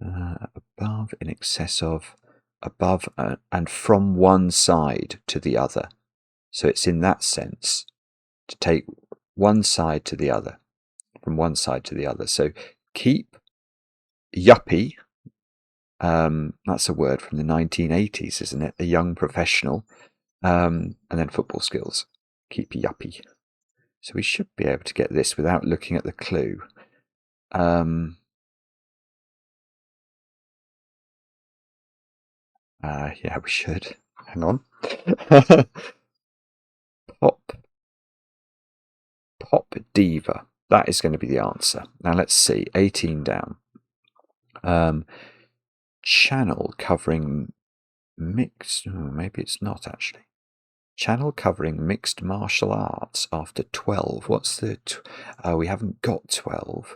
[SPEAKER 1] Above, in excess of, above, and from one side to the other. So it's in that sense to take one side to the other, from one side to the other. So keep, yuppie, that's a word from the 1980s, isn't it? A young professional, and then football skills, keep yuppie. So we should be able to get this without looking at the clue. Yeah, we should. Hang on. Pop diva. That is going to be the answer. Now let's see. 18 down. Channel covering mixed. Oh, maybe it's not actually. Channel covering mixed martial arts after 12. What's the? We haven't got 12.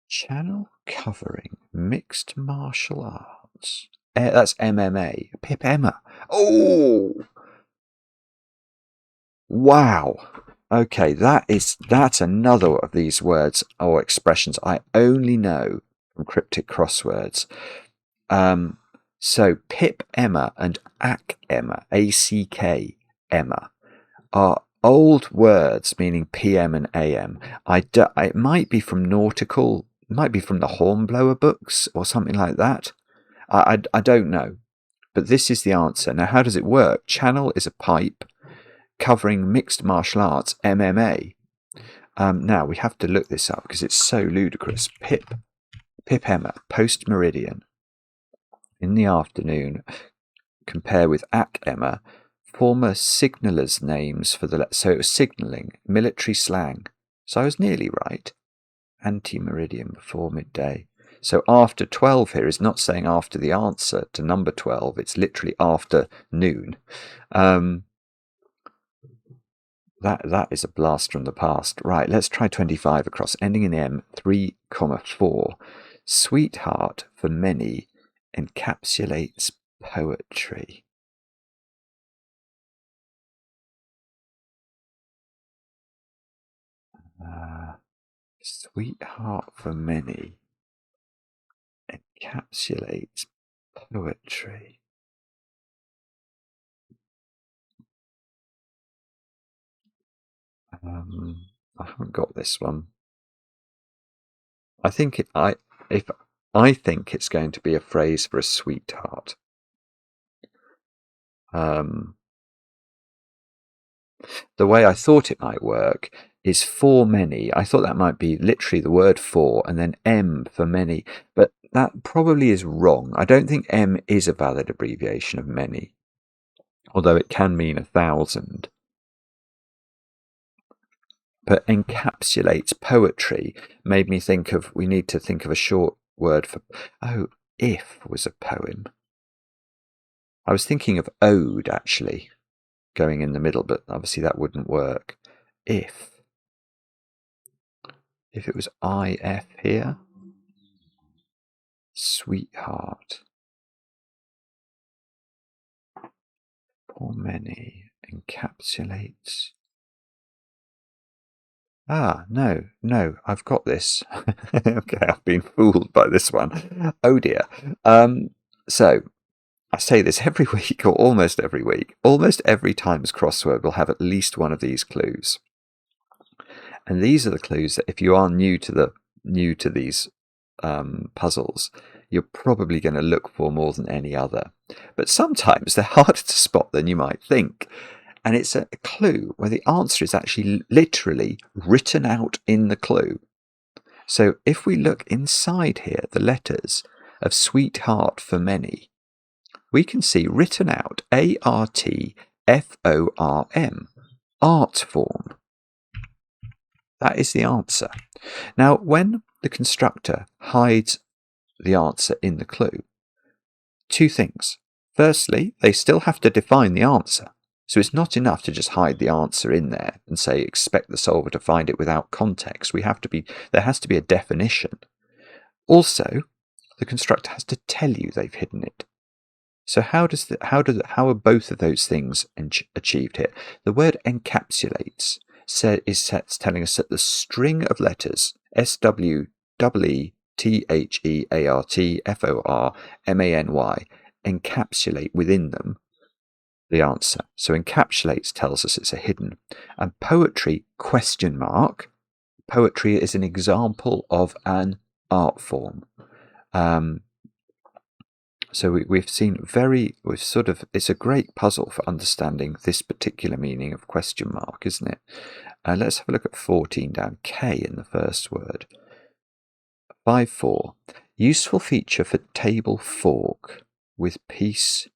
[SPEAKER 1] Channel covering mixed martial arts. That's MMA. Pip Emma. Oh! Wow. Okay, that's another of these words or expressions I only know from cryptic crosswords. So Pip Emma and Ack Emma, A-C-K Emma, are old words meaning PM and AM. It might be from nautical, it might be from the Hornblower books or something like that. I don't know, but this is the answer. Now, how does it work? Channel is a pipe covering mixed martial arts, MMA. Now, we have to look this up because it's so ludicrous. Pip Emma, post-meridian. In the afternoon, compare with Ack Emma, former signallers' names for the... So it was signalling, military slang. So I was nearly right. Anti-meridian, before midday. So after 12 here is not saying after the answer to number 12. It's literally after noon. That is a blast from the past. Right, let's try 25 across. Ending in M, 3,4. Sweetheart for many encapsulates poetry. Sweetheart for many encapsulates poetry. I haven't got this one. I think I think it's going to be a phrase for a sweetheart. The way I thought it might work is for many. I thought that might be literally the word for and then M for many, but that probably is wrong. I don't think M is a valid abbreviation of many, although it can mean 1,000. But encapsulates poetry made me think of, we need to think of a short word for, oh, if was a poem. I was thinking of ode, actually, going in the middle, but obviously that wouldn't work. If it was IF here, sweetheart. For many encapsulates. No, I've got this. Okay, I've been fooled by this one. Oh dear. So, I say this every week, or almost every week. Almost every Times crossword will have at least one of these clues. And these are the clues that if you are new to these puzzles, you're probably going to look for more than any other. But sometimes they're harder to spot than you might think. And it's a clue where the answer is actually literally written out in the clue. So if we look inside here, the letters of sweetheart for many, we can see written out ARTFORM, art form. That is the answer. Now, when the constructor hides the answer in the clue, two things. Firstly, they still have to define the answer. So it's not enough to just hide the answer in there and say expect the solver to find it without context. There has to be a definition. Also, the constructor has to tell you they've hidden it. So how are both of those things achieved here? The word encapsulates is telling us that the string of letters SWEETHEARTFORMANY encapsulate within them the answer. So encapsulates tells us it's a hidden. And poetry ? Poetry is an example of an art form. So it's a great puzzle for understanding this particular meaning of question mark, isn't it? Let's have a look at 14 down. K in the first word. 5.4. Useful feature for table fork with piece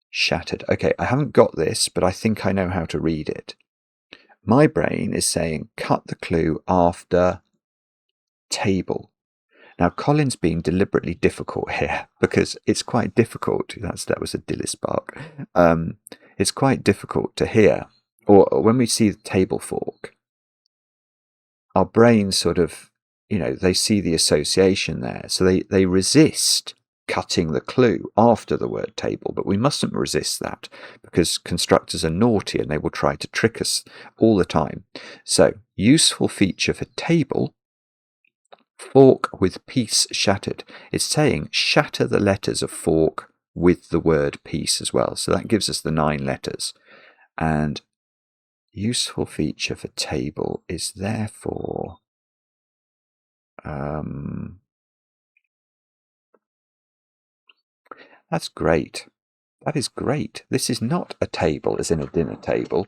[SPEAKER 1] shattered. Okay, I haven't got this, but I think I know how to read it. My brain is saying cut the clue after table. Now, Colin's being deliberately difficult here because it's quite difficult. That was a Dillis bark. It's quite difficult to hear. Or when we see the table fork, our brains sort of, they see the association there. So they resist cutting the clue after the word table, but we mustn't resist that because constructors are naughty and they will try to trick us all the time. So, useful feature for table, fork with piece shattered. It's saying shatter the letters of fork with the word piece as well. So that gives us the 9 letters. And useful feature for table is therefore that's great. That is great. This is not a table as in a dinner table.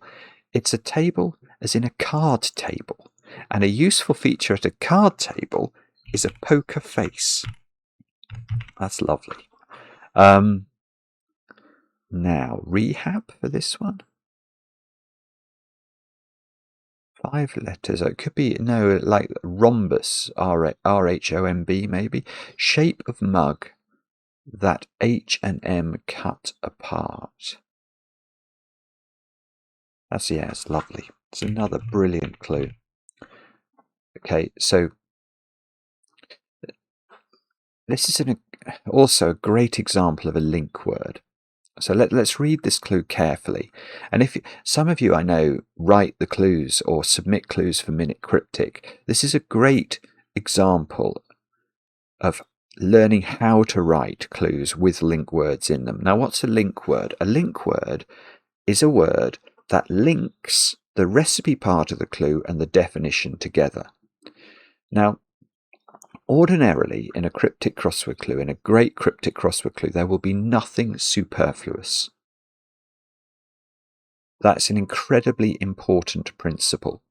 [SPEAKER 1] It's a table as in a card table. And a useful feature at a card table is a poker face. That's lovely. Now, rehab for this one. 5 letters. It could be, like rhombus, R-H-O-M-B maybe. Shape of mug that H and M cut apart. It's lovely. It's another brilliant clue. Okay, so this is also a great example of a link word. So let's read this clue carefully. And if some of you I know write the clues or submit clues for Minute Cryptic, this is a great example of learning how to write clues with link words in them. Now, what's a link word? A link word is a word that links the recipe part of the clue and the definition together. Now, ordinarily, in a cryptic crossword clue, in a great cryptic crossword clue, there will be nothing superfluous. That's an incredibly important principle.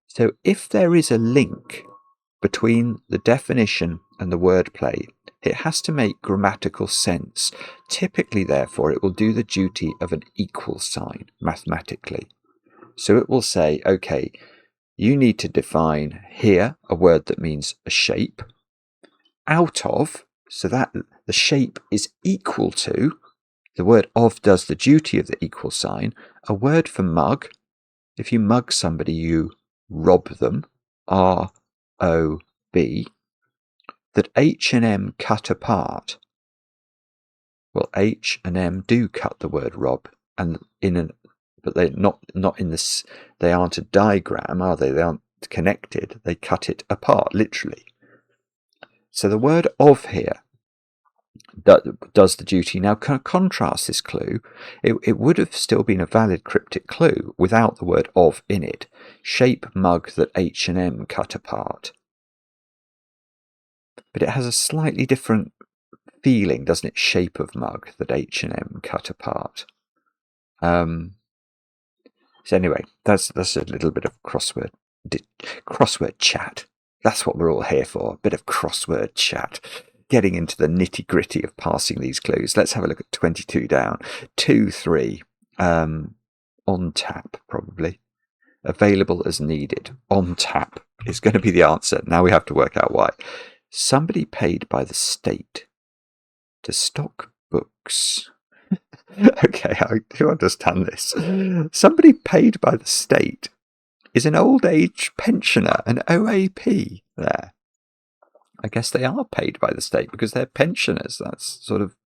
[SPEAKER 1] So if there is a link between the definition and the wordplay, it has to make grammatical sense. Typically, therefore, it will do the duty of an equal sign mathematically. So it will say, okay, you need to define here a word that means a shape, out of, so that the shape is equal to, the word of does the duty of the equal sign, a word for mug. If you mug somebody, you rob them, R-O-B, that H and M cut apart. Well, H and M do cut the word rob, and but they're not in this. They aren't a diagram, are they? They aren't connected. They cut it apart, literally. So the word of here does the duty. Now, contrast this clue. It would have still been a valid cryptic clue without the word of in it. Shape mug that H and M cut apart. But it has a slightly different feeling, doesn't it? Shape of mug that H and M cut apart. So anyway, that's a little bit of crossword chat. That's what we're all here for, a bit of crossword chat. Getting into the nitty-gritty of passing these clues. Let's have a look at 22 down. 2-3. On tap, probably. Available as needed. On tap is going to be the answer. Now we have to work out why. Somebody paid by the state to stock books Okay, I do understand this. Somebody paid by the state is an old age pensioner, an OAP there. I guess they are paid by the state because they're pensioners. That's sort of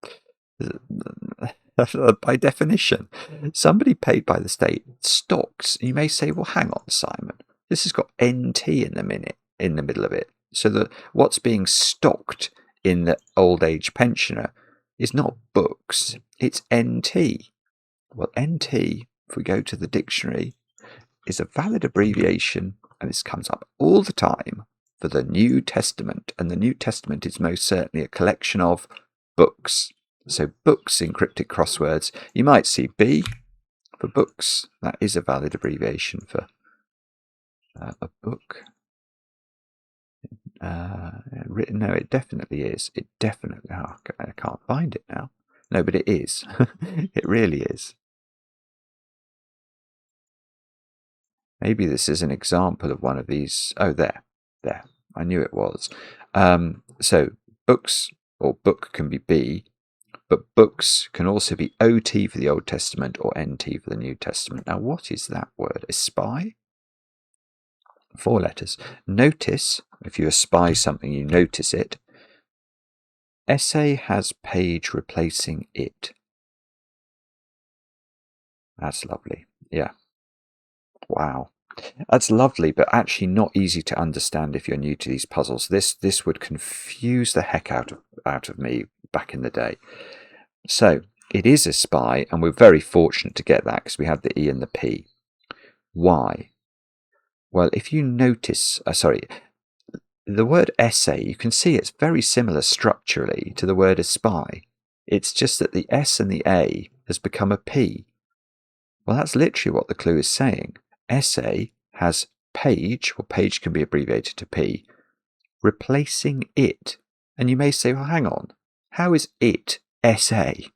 [SPEAKER 1] by definition. Somebody paid by the state stocks. You may say, well, hang on, Simon. This has got NT in the middle of it. So that what's being stocked in the old age pensioner is not books, it's NT. Well, NT, if we go to the dictionary, is a valid abbreviation, and this comes up all the time, for the New Testament. And the New Testament is most certainly a collection of books. So books in cryptic crosswords, you might see B for books. That is a valid abbreviation for a book. Written, no, it definitely is. It definitely, oh, I can't find it now. No, but it is. It really is. Maybe this is an example of one of these. Oh, there. I knew it was. So books or book can be B, but books can also be OT for the Old Testament or NT for the New Testament. Now, what is that word? Espy? 4 letters. Notice. If you espy something, you notice it. Essay has page replacing it. That's lovely. Yeah. Wow. That's lovely, but actually not easy to understand if you're new to these puzzles. This would confuse the heck out of me back in the day. So it is a spy, and we're very fortunate to get that because we have the E and the P. Why? Well, if you notice, the word essay, you can see it's very similar structurally to the word espy. It's just that the S and the A has become a P. Well, that's literally what the clue is saying. Essay has page, or page can be abbreviated to P, replacing it. And you may say, well, hang on, how is it essay?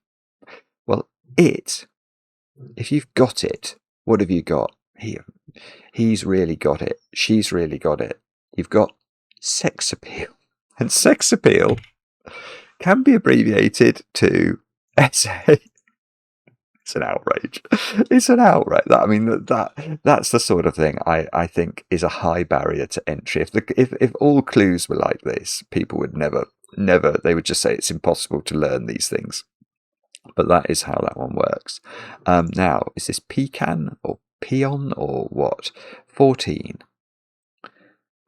[SPEAKER 1] Well, it, if you've got it, what have you got? He's really got it. She's really got it. You've got sex appeal. And sex appeal can be abbreviated to essay. It's an outrage. It's an outrage. I mean, that's the sort of thing I think is a high barrier to entry. If all clues were like this, people would never, they would just say it's impossible to learn these things. But that is how that one works. Now, is this pecan or peon or what? 14.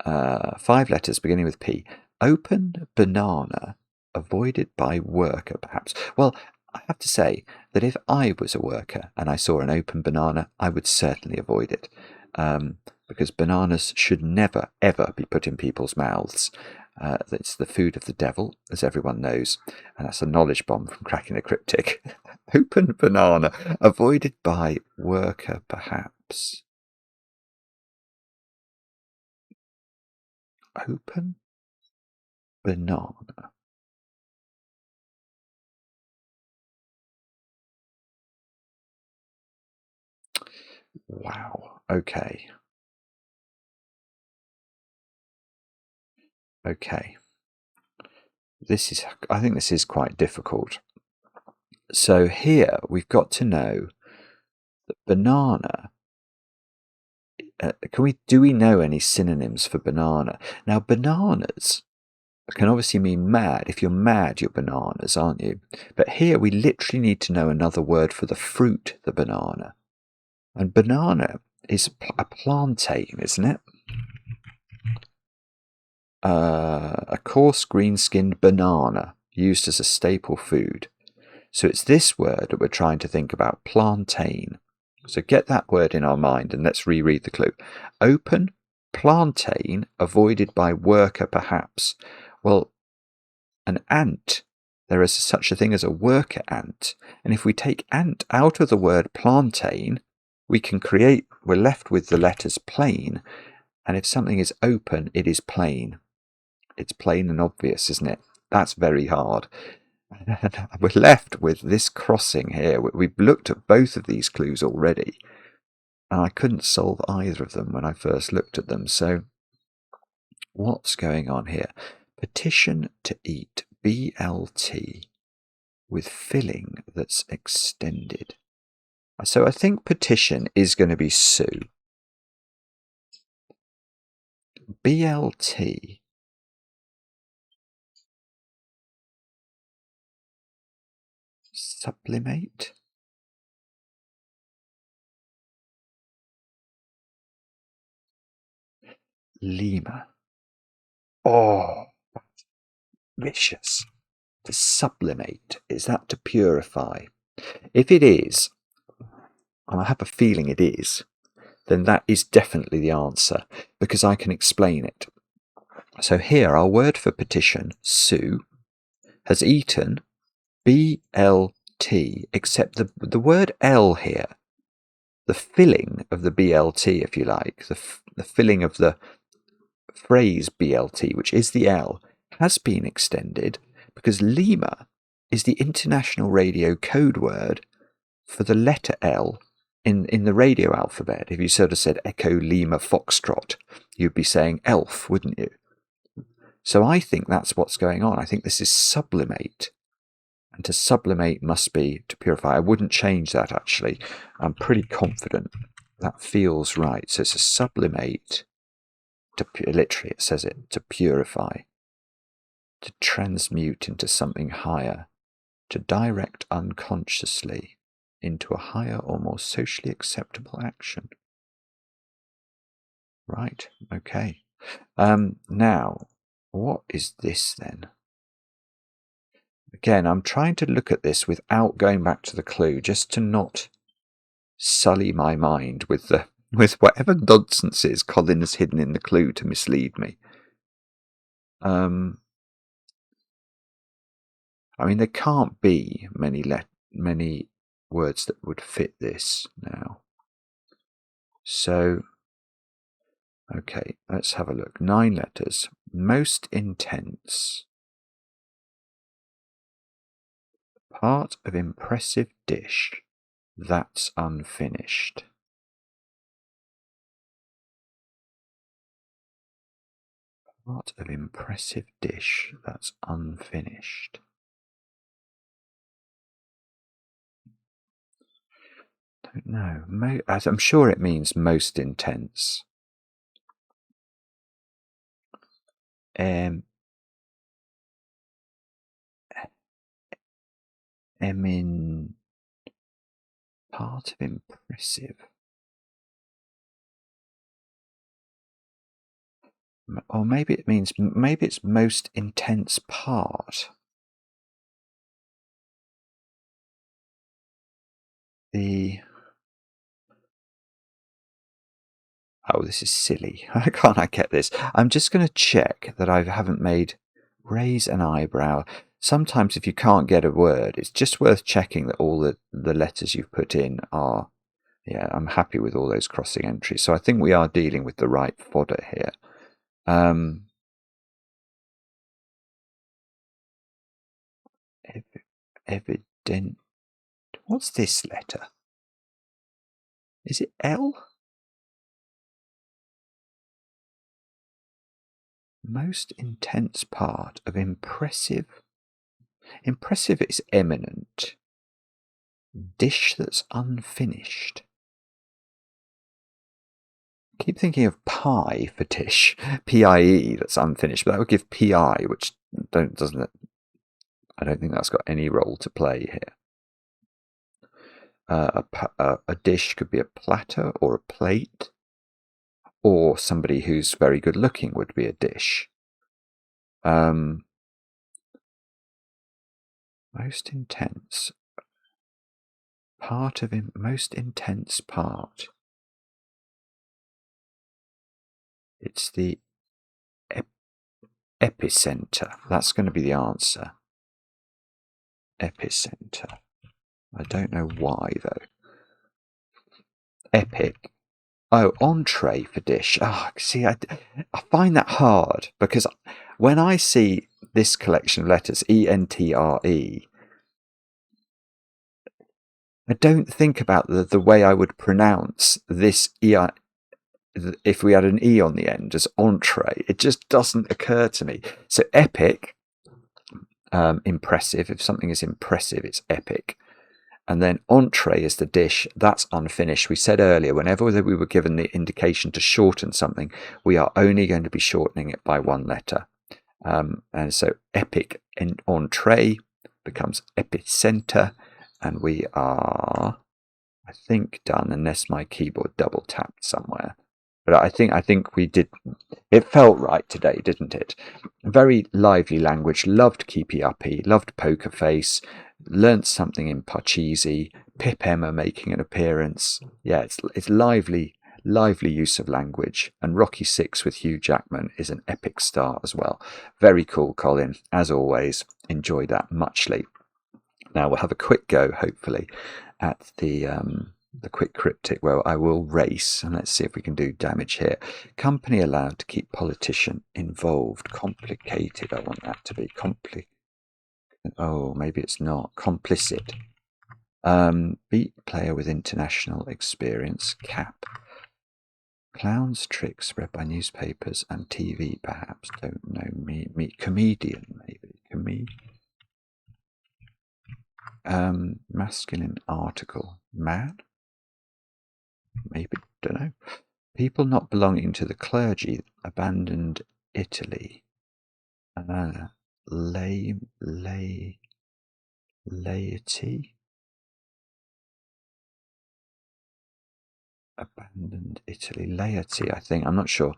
[SPEAKER 1] 5 letters beginning with P. Open banana, avoided by worker, perhaps. Well, I have to say that if I was a worker and I saw an open banana, I would certainly avoid it, because bananas should never, ever be put in people's mouths. It's the food of the devil, as everyone knows, and that's a knowledge bomb from cracking a cryptic. Open banana, avoided by worker, perhaps. Open banana. Wow. Okay. I think this is quite difficult. So here we've got to know that banana. Do we know any synonyms for banana? Now, bananas can obviously mean mad. If you're mad, you're bananas, aren't you? But here we literally need to know another word for the fruit, the banana. And banana is a plantain, isn't it? A coarse green-skinned banana used as a staple food. So it's this word that we're trying to think about, plantain. So get that word in our mind and let's reread the clue. Open, plantain, avoided by worker, perhaps. Well, an ant, there is such a thing as a worker ant. And if we take ant out of the word plantain, we're left with the letters plain. And if something is open, it is plain. It's plain and obvious, isn't it? That's very hard. We're left with this crossing here. We've looked at both of these clues already, and I couldn't solve either of them when I first looked at them. So what's going on here? Petition to eat, BLT. with filling that's extended. So I think petition is going to be sue. BLT. Sublimate. Lima. Oh, vicious. To sublimate. Is that to purify? If it is, and I have a feeling it is, then that is definitely the answer, because I can explain it. So here, our word for petition, sue, has eaten BLT, except the word L here, the filling of the BLT, if you like, the filling of the phrase BLT, which is the L, has been extended because Lima is the international radio code word for the letter L in the radio alphabet. If you sort of said Echo Lima Foxtrot, you'd be saying elf, wouldn't you? So I think that's what's going on. I think this is sublimate. And to sublimate must be to purify. I wouldn't change that, actually. I'm pretty confident that feels right. So it's a sublimate, literally it says it, to purify, to transmute into something higher, to direct unconsciously into a higher or more socially acceptable action. Right, okay. Now, what is this then? Again, I'm trying to look at this without going back to the clue, just to not sully my mind with whatever nonsense Colin has hidden in the clue to mislead me. I mean, there can't be many words that would fit this now. So, okay, let's have a look. 9 letters. Most intense. Part of impressive dish that's unfinished. Part of impressive dish that's unfinished. Don't know. I'm sure it means most intense. Part of impressive. Or maybe it means, maybe it's most intense part. Oh, this is silly. How can't I get this? I'm just going to check that I haven't made raise an eyebrow. Sometimes if you can't get a word, it's just worth checking that all the letters you've put in are, yeah, I'm happy with all those crossing entries. So I think we are dealing with the right fodder here. Evident. What's this letter? Is it L? Most intense part of impressive. Impressive is eminent. Dish that's unfinished. I keep thinking of pie for dish, P-I-E, that's unfinished, but that would give P-I, which doesn't it? I don't think that's got any role to play here. A dish could be a platter or a plate, or somebody who's very good looking would be a dish. Most intense. Part of him, most intense part. It's the epicenter. That's going to be the answer. Epicenter. I don't know why though. Epic. Oh, entree for dish. Oh, see, I find that hard because when I see this collection of letters, E-N-T-R-E, I don't think about the way I would pronounce this E if we had an E on the end as entree. It just doesn't occur to me. So epic, impressive. If something is impressive, it's epic. And then entree is the dish. That's unfinished. We said earlier, whenever we were given the indication to shorten something, we are only going to be shortening it by one letter. And so epic entree becomes epicenter, and we are, I think, done, unless my keyboard double tapped somewhere. But I think we did. It felt right today, didn't it? Very lively language. Loved Keepy Uppy. Loved Poker Face. Learnt something in Parcheesi. Pip Emma making an appearance. Yeah, it's lively use of language. And Rocky 6 with Hugh Jackman is an epic start as well. Very cool, Colin. As always, enjoy that muchly. Now we'll have a quick go, hopefully, at the quick cryptic where I will race, and let's see if we can do damage here. Company allowed to keep politician involved. Complicated. I want that to be oh, maybe it's not. Complicit. Beat player with international experience. Cap. Clowns tricks spread by newspapers and TV, perhaps. Don't know. Me. Comedian, maybe. Masculine article. Mad? Maybe. Don't know. People not belonging to the clergy abandoned Italy. Laity? Abandoned Italy. Laity, I think. I'm not sure.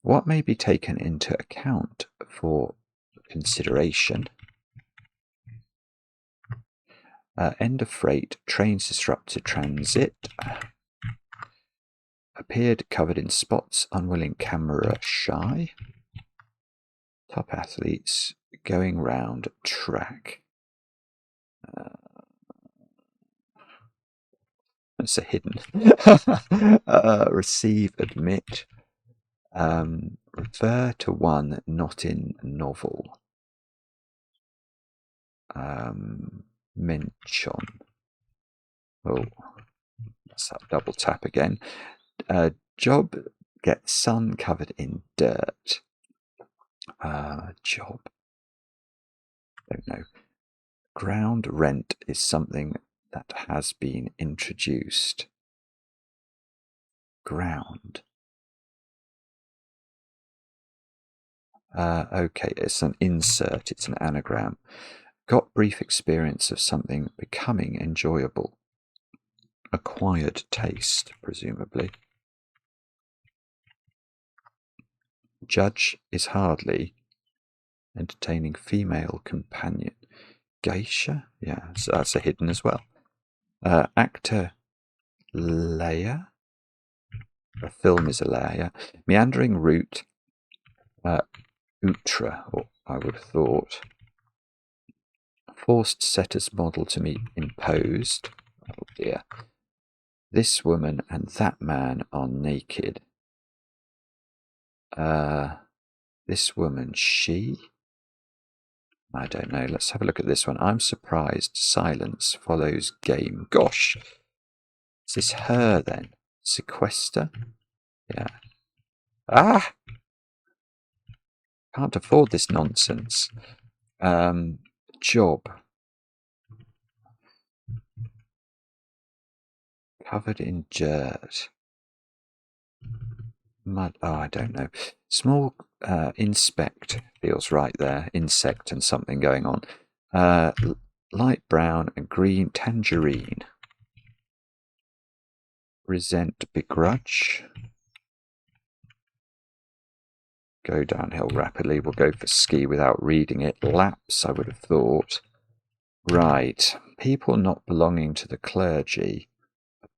[SPEAKER 1] What may be taken into account for consideration? End of freight. Trains disrupted transit. Appeared covered in spots. Unwilling camera shy. Top athletes going round track. It's a hidden. Receive, admit. Refer to one not in novel. Mention. Oh, that's that double tap again. Job gets sun covered in dirt. Job. Don't know. Ground rent is something that has been introduced. Ground. Okay, it's an insert, it's an anagram. Got brief experience of something becoming enjoyable. Acquired taste, presumably. Judge is hardly entertaining female companion. Geisha? Yeah, so that's a hidden as well. Actor layer. A film is a layer. Meandering route. Outre, or I would have thought. Forced setter's model to meet imposed. Oh dear. This woman and that man are naked. This woman, she? I don't know. Let's have a look at this one. I'm surprised. Silence follows game. Gosh. Is this her then? Sequester? Yeah. Ah! Can't afford this nonsense. Job. Covered in dirt. Mud. Oh, I don't know. Small inspect feels right there. Insect and something going on. Light brown and green tangerine. Resent, begrudge. Go downhill rapidly. We'll go for ski without reading it. Lapse, I would have thought. Right. People not belonging to the clergy.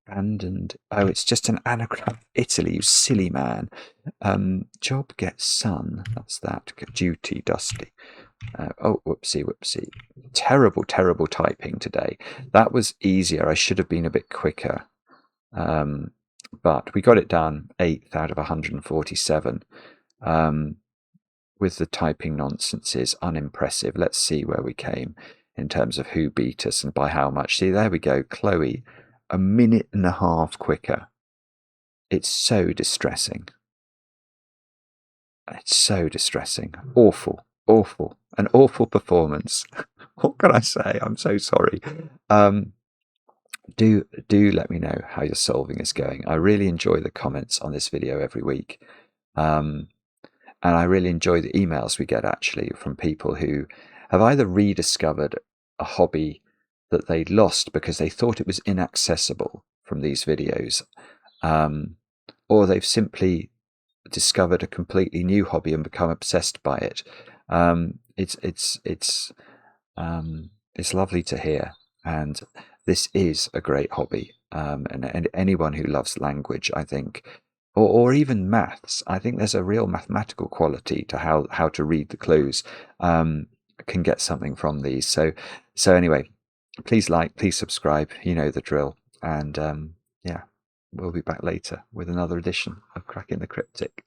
[SPEAKER 1] Abandoned. Oh, it's just an anagram. Italy, you silly man. Job gets sun. That's that. Duty, dusty. Oh, whoopsie. Terrible typing today. That was easier. I should have been a bit quicker. But we got it done. 8th out of 147. With the typing nonsenses, unimpressive. Let's see where we came in terms of who beat us and by how much. See, there we go. Chloe, 1.5 minutes quicker. It's so distressing. It's so distressing. Awful. an awful performance. What can I say? I'm so sorry. Do let me know how your solving is going. I really enjoy the comments on this video every week. And I really enjoy the emails we get actually from people who have either rediscovered a hobby that they'd lost because they thought it was inaccessible from these videos, or they've simply discovered a completely new hobby and become obsessed by it. It's lovely to hear, and this is a great hobby. And anyone who loves language, I think, or even maths, I think there's a real mathematical quality to how to read the clues, can get something from these. So anyway, please like, please subscribe, you know the drill. And yeah, we'll be back later with another edition of Cracking the Cryptic.